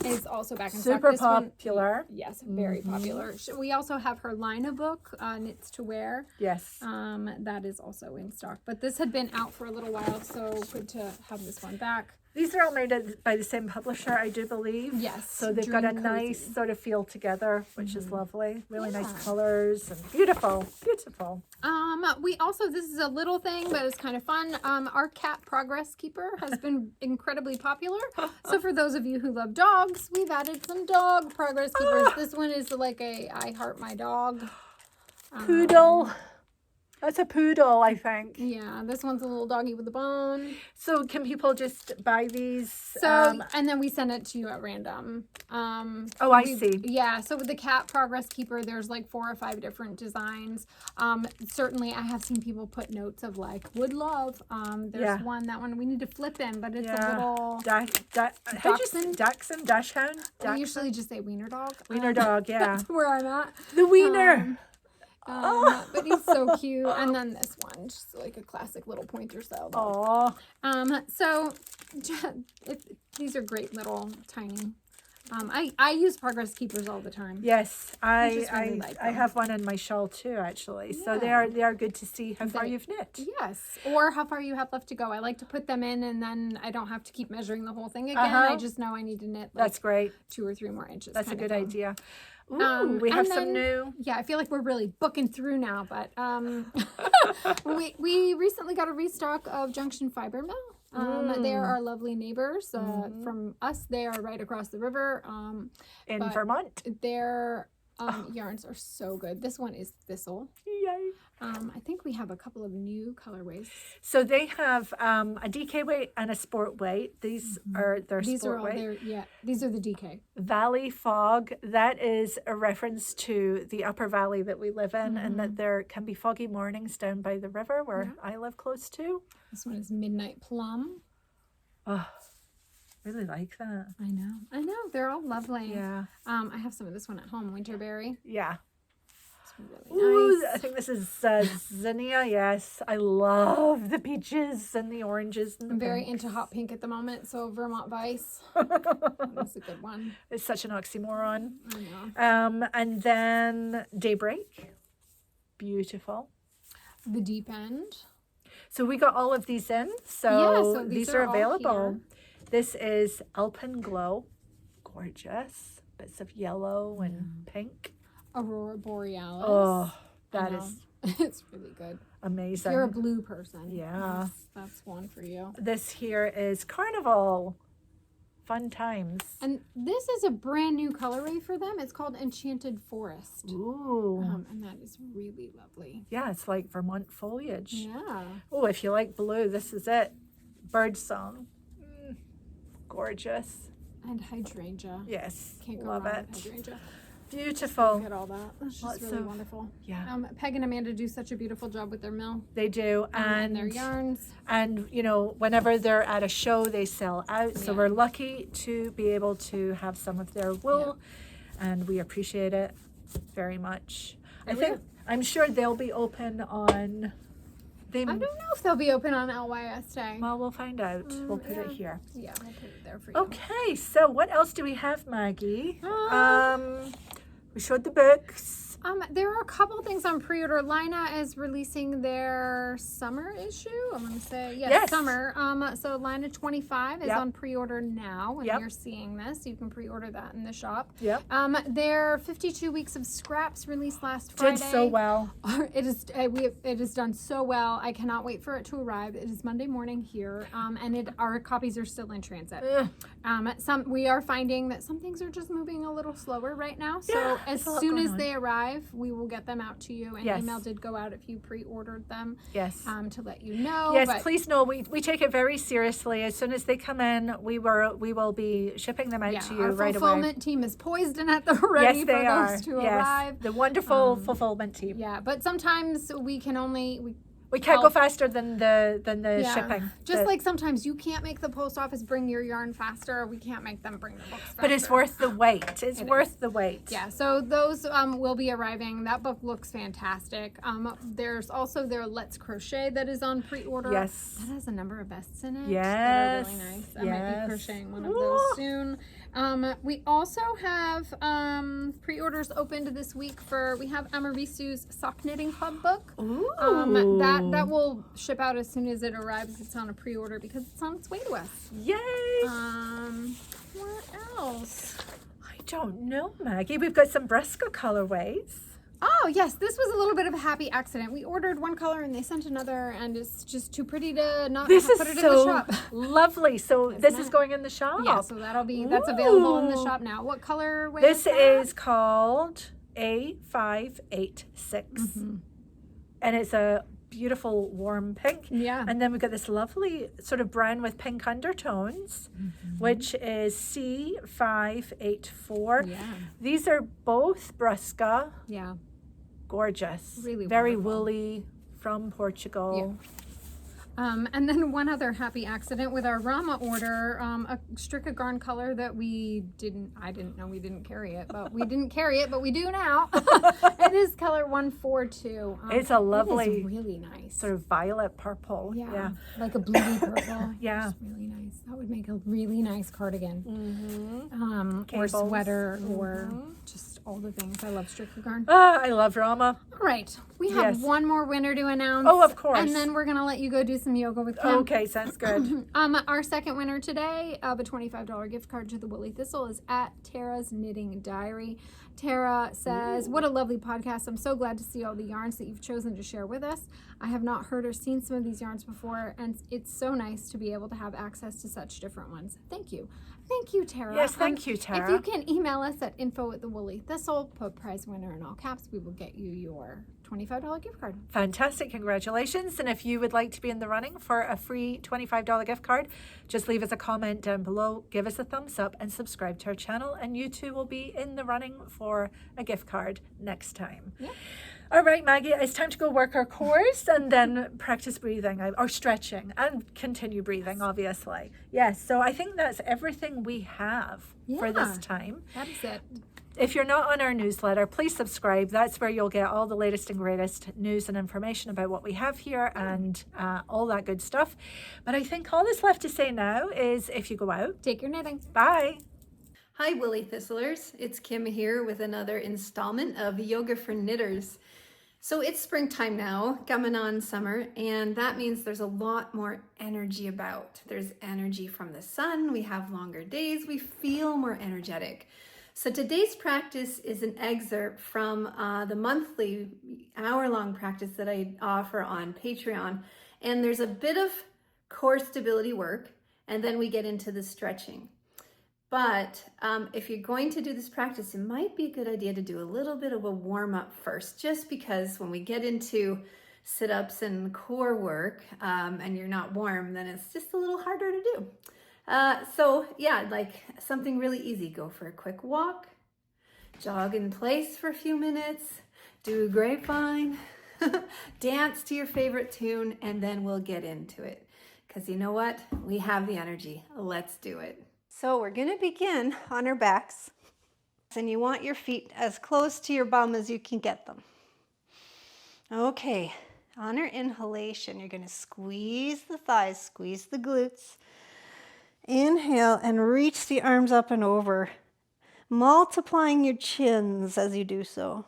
is also back in stock. Super popular. Yes, very popular. We also have her Lina book, Knits to Wear. Yes. That is also in stock. But this had been out for a little while, so good to have this one back. These are all made by the same publisher, I do believe. Yes, So they've got a Dream nice Cozy. sort of feel together, which is lovely. Really nice Yeah. colors and beautiful, beautiful. We also, this is a little thing, but it's kind of fun. Our cat Progress Keeper has been incredibly popular. So for those of you who love dogs, we've added some dog Progress Keepers. This one is like a I Heart My Dog. Poodle. That's a poodle, I think. Yeah, this one's a little doggy with a bone. So can people just buy these? So, and then we send it to you at random. Oh, I see. Yeah, so with the cat Progress Keeper, there's like 4 or 5 different designs. Certainly, I have seen people put notes of like, would love. There's one, that one we need to flip in, but it's a little... Dachshund? Dachshund? I usually just say wiener dog. Wiener dog, yeah. That's where I'm at. The wiener. But he's so cute. And then this one, just like a classic little pointer style dog. Aw. So these are great little tiny. I use Progress Keepers all the time. Yes, just I really like I them. have one in my shawl too, actually. So Yeah. they are good to see how far you've knit. Yes, or how far you have left to go. I like to put them in, and then I don't have to keep measuring the whole thing again. I just know I need to knit like That's great. 2 or 3 more inches. That's a kind of good thing. idea. Ooh, we have and some then- new. Yeah, I feel like we're really booking through now, but we recently got a restock of Junction Fiber Mill. They are our lovely neighbors from us. They are right across the river. In but Vermont. Their yarns are so good. This one is Thistle. Yay. I think we have a couple of new colorways. So they have a DK weight and a sport weight. These are their These are sport all weight. their, yeah, these are the DK. Valley Fog, that is a reference to the upper valley that we live in, and that there can be foggy mornings down by the river where I live close to. This one is Midnight Plum. Oh, really like that. I know. They're all lovely. Yeah. I have some of this one at home, Winterberry. Yeah. It's really Ooh, nice. I think this is zinnia. Yes, I love the peaches and the oranges. And the I'm very pinks. into hot pink at the moment, so Vermont Vice. That's a good one. It's such an oxymoron. I know. And then Daybreak. Beautiful. The Deep End. So we got all of these in. So, Yeah, so these these are are all available. here. This is Alpine Glow. Gorgeous. Bits of yellow and pink. Aurora Borealis. Oh, I that know. is It's really good. amazing. If you're a blue person. Yeah. That's one for you. This here is Carnival. Fun times. And this is a brand new colorway for them. It's called Enchanted Forest. Ooh. And that is really lovely. Yeah, it's like Vermont foliage. Yeah. Oh, if you like blue, this is it. Bird song. Gorgeous. And hydrangea. Yes. Can't go love wrong it. with hydrangea. Beautiful. Look at all that. It's just Lots really of- wonderful. Yeah, Peg and Amanda do such a beautiful job with their mill they do. and their yarns. And you know, whenever they're at a show, they sell out. So Yeah. we're lucky to be able to have some of their wool, and we appreciate it very much. I'm sure they'll be open on. I don't know if they'll be open on LYS Day. Well, we'll find out. We'll put it yeah. here. Yeah, we'll put it there for you. Okay, so what else do we have, Maggie? We showed the books. There are a couple things on pre-order. Lina is releasing their summer issue. I'm going to say, Yes. summer. So Lina 25 is Yep. on pre-order now. When Yep. you're seeing this, you can pre-order that in the shop. Yep. Their 52 weeks of scraps released last Friday. Did so well. It is. It is done so well. I cannot wait for it to arrive. It is Monday morning here, and our copies are still in transit. We are finding that some things are just moving a little slower right now. So Yeah, as there's a lot soon going as on. they arrive, we will get them out to you. And Yes. email did go out if you pre-ordered them. Yes. To let you know. Yes, but please know we take it very seriously. As soon as they come in, we will be shipping them out yeah, to you our right away. fulfillment team is poised and at the ready Yes, for they are. those to Yes, arrive. the wonderful fulfillment team. Yeah, but sometimes we can only We can't go help. faster than the Yeah. shipping. Just The- like sometimes you can't make the post office bring your yarn faster, we can't make them bring the books faster. but it's worth the wait. It's worth the wait. Yeah, so those will be arriving. That book looks fantastic. There's also their Let's Crochet that is on pre-order. Yes. That has a number of vests in it. Yes, That are really nice. I might yes. be crocheting one of those soon. We also have pre-orders opened this week we have Amarisu's Sock Knitting Club book. Ooh. That will ship out as soon as it arrives. It's on a pre-order because it's on its way to us. Yay! What else? I don't know, Maggie. We've got some Bresca colorways. Oh, yes. This was a little bit of a happy accident. We ordered one color and they sent another, and it's just too pretty to not put it in the shop. Lovely. So this is going in the shop? Yeah, so that's available in the shop now. What color? This is called A586. And it's a beautiful warm pink. Yeah. And then we've got this lovely sort of brown with pink undertones, which is C584. Yeah. These are both Bresca. Yeah. Gorgeous. Really very wonderful. woolly, from Portugal. Yeah. And then one other happy accident with our Rauma order, a Stricka Garn color that I didn't know we didn't carry it, but we didn't carry it, but we do now. It is color 142. It's a lovely, it is really nice. sort of violet purple. Yeah, like a bluey purple. Yeah. Just really nice. That would make a really nice cardigan. Or Cables. sweater, or just all the things. I love Stricka Garn. Ah, I love Rauma. All right, we have Yes. one more winner to announce. Oh, of course. And then we're gonna let you go do some yoga with Kim. Okay, sounds good. Our second winner today of a $25 gift card to the Woolly Thistle is at Tara's Knitting Diary. Tara says, "What a lovely podcast. I'm so glad to see all the yarns that you've chosen to share with us. I have not heard or seen some of these yarns before, and it's so nice to be able to have access to such different ones. Thank you." Thank you, Tara. Yes, thank you, Tara. If you can email us at info@thewoollythistle, put prize winner in all caps, we will get you your $25 gift card. Fantastic. Congratulations. And if you would like to be in the running for a free $25 gift card, just leave us a comment down below, give us a thumbs up, and subscribe to our channel. And you too will be in the running for a gift card next time. Yeah. All right, Maggie, it's time to go work our course and then practice breathing or stretching and continue breathing, obviously. Yes, so I think that's everything we have for this Yeah. time. That is it. If you're not on our newsletter, please subscribe. That's where you'll get all the latest and greatest news and information about what we have here and all that good stuff. But I think all that's left to say now is if you go out, Take your knitting. bye. Hi Woolly Thistlers, it's Kim here with another installment of Yoga for Knitters. So it's springtime now, coming on summer, and that means there's a lot more energy about. There's energy from the sun, we have longer days, we feel more energetic. So today's practice is an excerpt from the monthly hour-long practice that I offer on Patreon, and there's a bit of core stability work, and then we get into the stretching. But if you're going to do this practice, it might be a good idea to do a little bit of a warm-up first, just because when we get into sit-ups and core work and you're not warm, then it's just a little harder to do. So yeah, like something really easy. Go for a quick walk, jog in place for a few minutes, do a grapevine, dance to your favorite tune, and then we'll get into it. Because you know what? We have the energy. Let's do it. So we're going to begin on our backs, and you want your feet as close to your bum as you can get them. Okay, on our inhalation, you're going to squeeze the thighs, squeeze the glutes. Inhale and reach the arms up and over, multiplying your chins as you do so.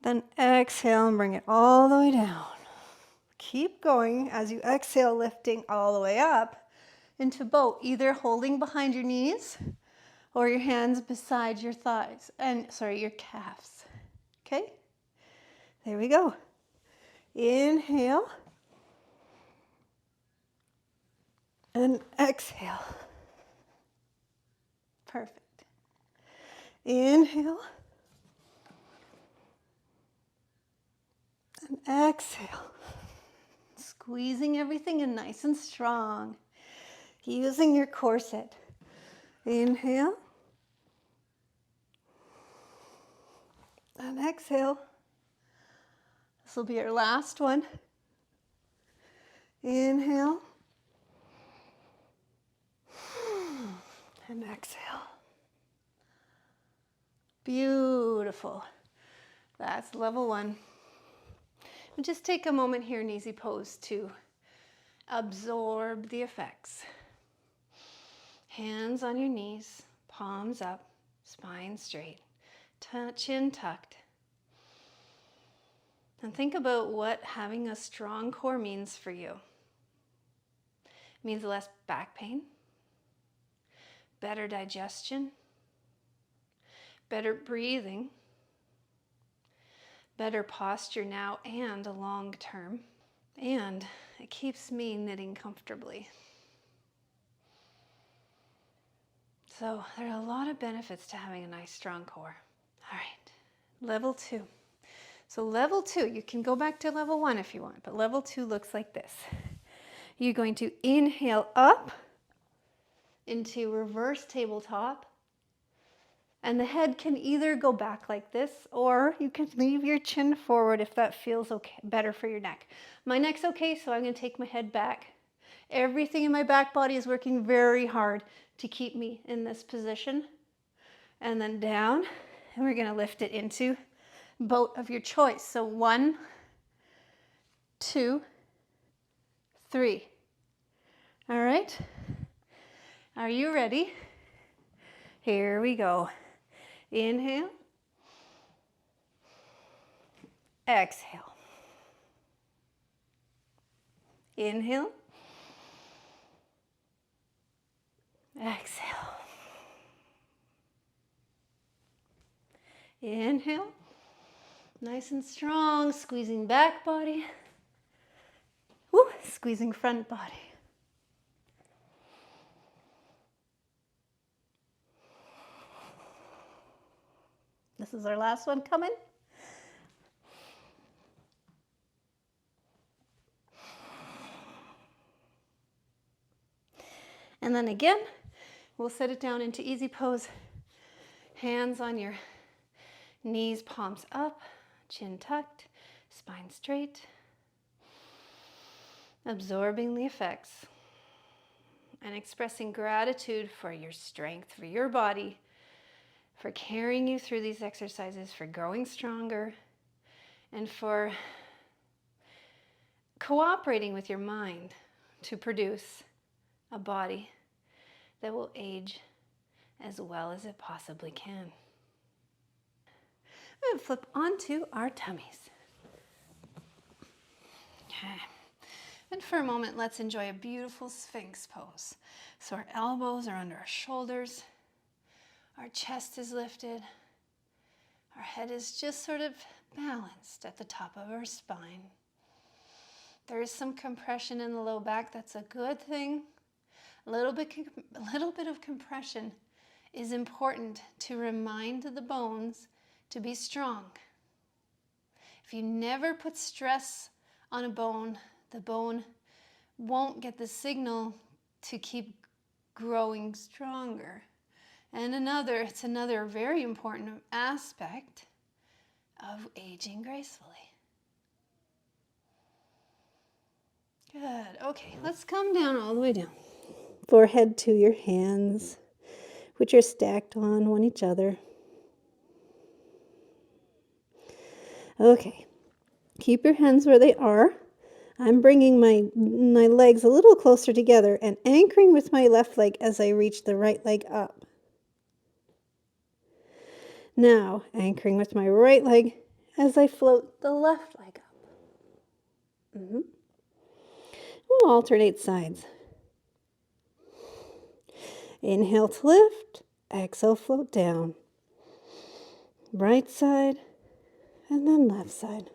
Then exhale and bring it all the way down. Keep going as you exhale, lifting all the way up into boat, either holding behind your knees or your hands beside your thighs, your calves. Okay? There we go. Inhale and exhale. Perfect. Inhale and exhale. Squeezing everything in nice and strong. Using your corset. Inhale. And exhale. This will be our last one. Inhale. And exhale. Beautiful. That's level one. And just take a moment here in easy pose to absorb the effects. Hands on your knees, palms up, spine straight, chin tucked. And think about what having a strong core means for you. It means less back pain, better digestion, better breathing, better posture now and long term, and it keeps me knitting comfortably. So there are a lot of benefits to having a nice strong core. All right, level 2. So level 2, you can go back to level 1 if you want, but level 2 looks like this. You're going to inhale up into reverse tabletop, and the head can either go back like this, or you can leave your chin forward if that feels okay, better for your neck. My neck's okay, so I'm going to take my head back. Everything in my back body is working very hard to keep me in this position. And then down, and we're going to lift it into boat of your choice. So 1, 2, 3. All right. Are you ready? Here we go. Inhale. Exhale. Inhale. Exhale. Inhale. Nice and strong, squeezing back body. Woo, squeezing front body. This is our last one coming. And then again, we'll set it down into easy pose. Hands on your knees, palms up, chin tucked, spine straight. Absorbing the effects and expressing gratitude for your strength, for your body, for carrying you through these exercises, for growing stronger, and for cooperating with your mind to produce a body that will age as well as it possibly can. We're going to flip onto our tummies. Okay. And for a moment, let's enjoy a beautiful Sphinx pose. So our elbows are under our shoulders, our chest is lifted, our head is just sort of balanced at the top of our spine. There is some compression in the low back, that's a good thing. A little bit of compression is important to remind the bones to be strong. If you never put stress on a bone, the bone won't get the signal to keep growing stronger. And it's another very important aspect of aging gracefully. Good. Okay, let's come down all the way down. Forehead to your hands, which are stacked on each other. Okay, keep your hands where they are. I'm bringing my legs a little closer together and anchoring with my left leg as I reach the right leg up. Now, anchoring with my right leg as I float the left leg up. We'll alternate sides. Inhale to lift, exhale, float down. Right side, and then left side.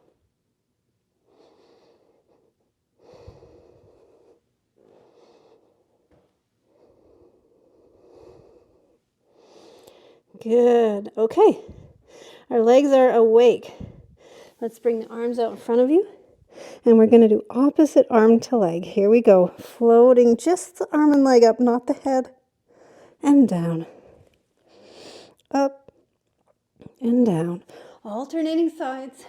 Good. Okay. Our legs are awake. Let's bring the arms out in front of you. And we're going to do opposite arm to leg. Here we go. Floating just the arm and leg up, not the head. And down. Up and down. Alternating sides.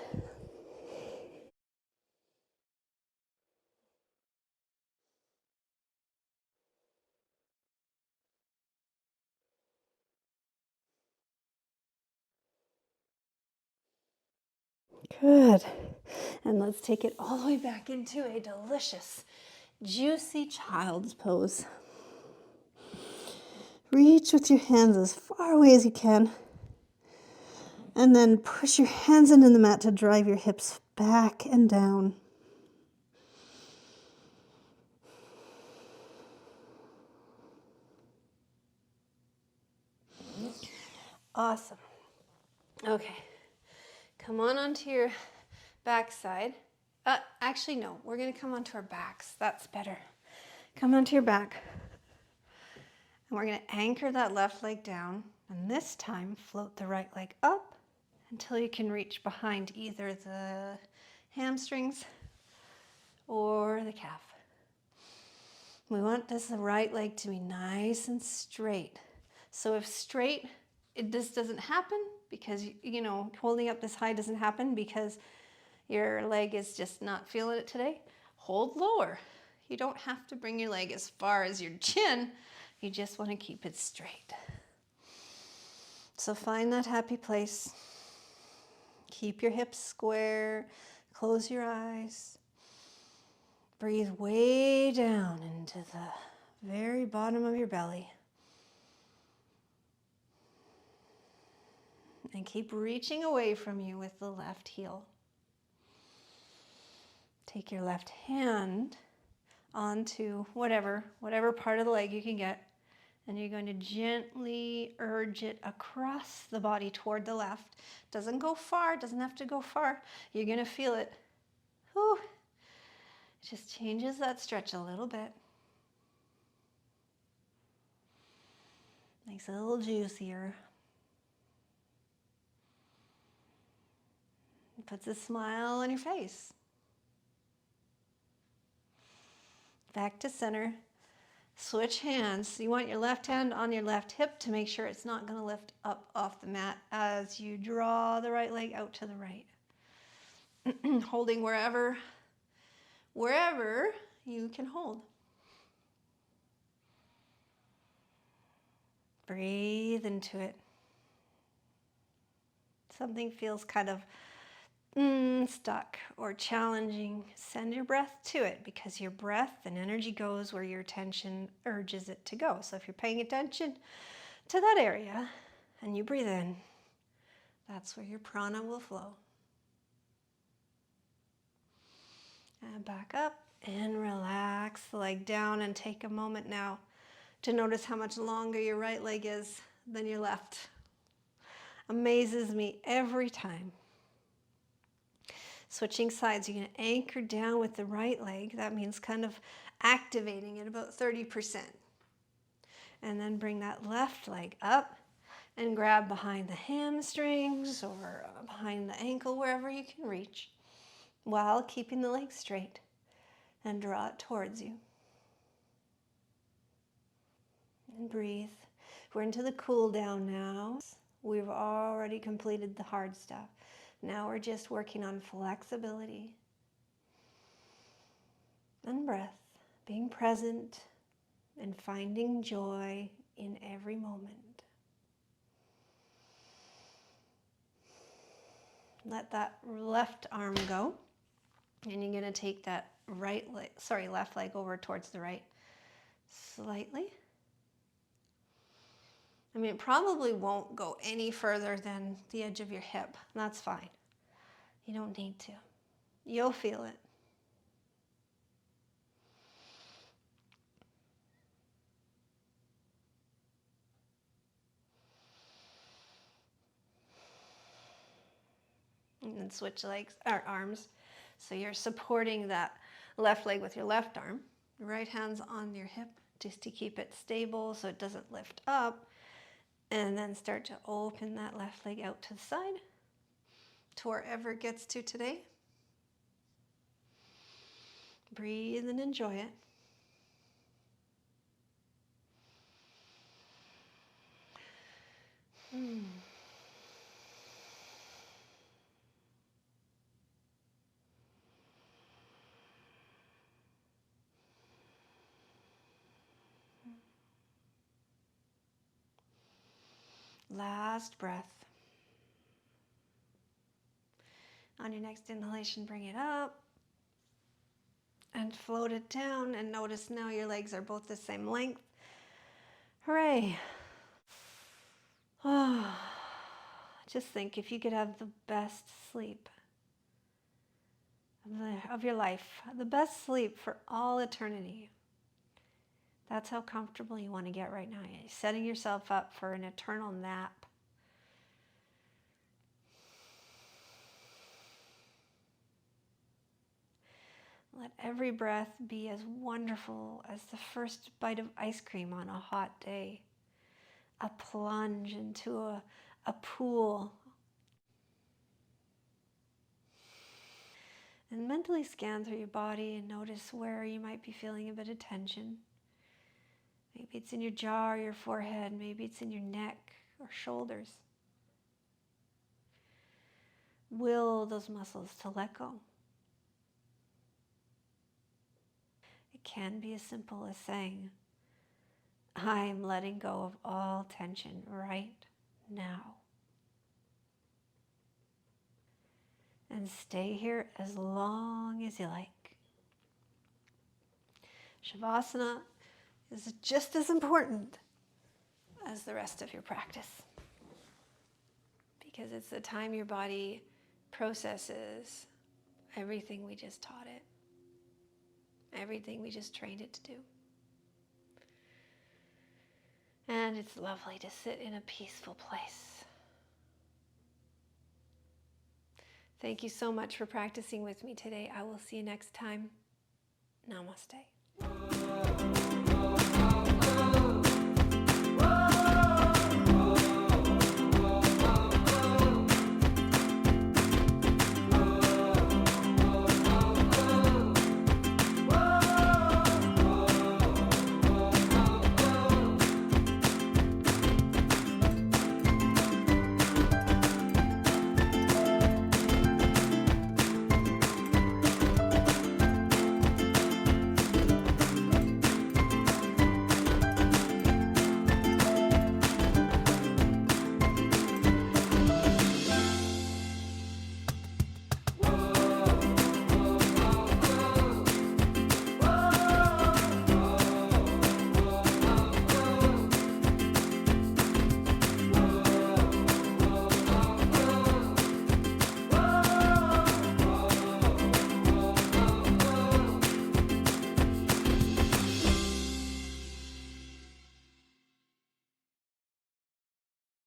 Good. And let's take it all the way back into a delicious, juicy child's pose. Reach with your hands as far away as you can. And then push your hands into the mat to drive your hips back and down. Awesome. Okay. Come on onto your back side. Actually, no. We're going to come onto our backs. That's better. Come onto your back. And we're going to anchor that left leg down. And this time, float the right leg up until you can reach behind either the hamstrings or the calf. We want this right leg to be nice and straight. So if straight, this doesn't happen because, you know, holding up this high doesn't happen because your leg is just not feeling it today, hold lower. You don't have to bring your leg as far as your chin. You just want to keep it straight. So find that happy place. Keep your hips square. Close your eyes. Breathe way down into the very bottom of your belly. And keep reaching away from you with the left heel. Take your left hand onto whatever part of the leg you can get, and you're going to gently urge it across the body toward the left. Doesn't go far, doesn't have to go far. You're going to feel it. Whew. It just changes that stretch a little bit. Makes it a little juicier. It puts a smile on your face. Back to center. Switch hands. You want your left hand on your left hip to make sure it's not going to lift up off the mat as you draw the right leg out to the right. Holding wherever you can hold. Breathe into it. Something feels kind of stuck or challenging, send your breath to it, because your breath and energy goes where your attention urges it to go. So if you're paying attention to that area and you breathe in, that's where your prana will flow. And back up and relax the leg down, and take a moment now to notice how much longer your right leg is than your left. Amazes me every time. Switching sides, you're going to anchor down with the right leg. That means kind of activating it about 30%. And then bring that left leg up and grab behind the hamstrings or behind the ankle, wherever you can reach, while keeping the leg straight, and draw it towards you. And breathe. We're into the cool down now. We've already completed the hard stuff. Now we're just working on flexibility and breath, being present and finding joy in every moment. Let that left arm go, and you're going to take that left leg over towards the right slightly. I mean, it probably won't go any further than the edge of your hip. That's fine. You don't need to. You'll feel it. And then switch legs or arms. So you're supporting that left leg with your left arm. Right hand's on your hip just to keep it stable so it doesn't lift up. And then start to open that left leg out to the side to wherever it gets to today. Breathe and enjoy it. Last breath. On your next inhalation, bring it up and float it down, and notice now your legs are both the same length. Hooray! Oh, just think if you could have the best sleep of your life, the best sleep for all eternity. That's how comfortable you want to get right now. You're setting yourself up for an eternal nap. Let every breath be as wonderful as the first bite of ice cream on a hot day. A plunge into a pool. And mentally scan through your body and notice where you might be feeling a bit of tension. Maybe it's in your jaw or your forehead. Maybe it's in your neck or shoulders. Will those muscles to let go. It can be as simple as saying, I'm letting go of all tension right now. And stay here as long as you like. Shavasana is just as important as the rest of your practice, because it's the time your body processes everything we just taught it, everything we just trained it to do. And it's lovely to sit in a peaceful place. Thank you so much for practicing with me today. I will see you next time. Namaste.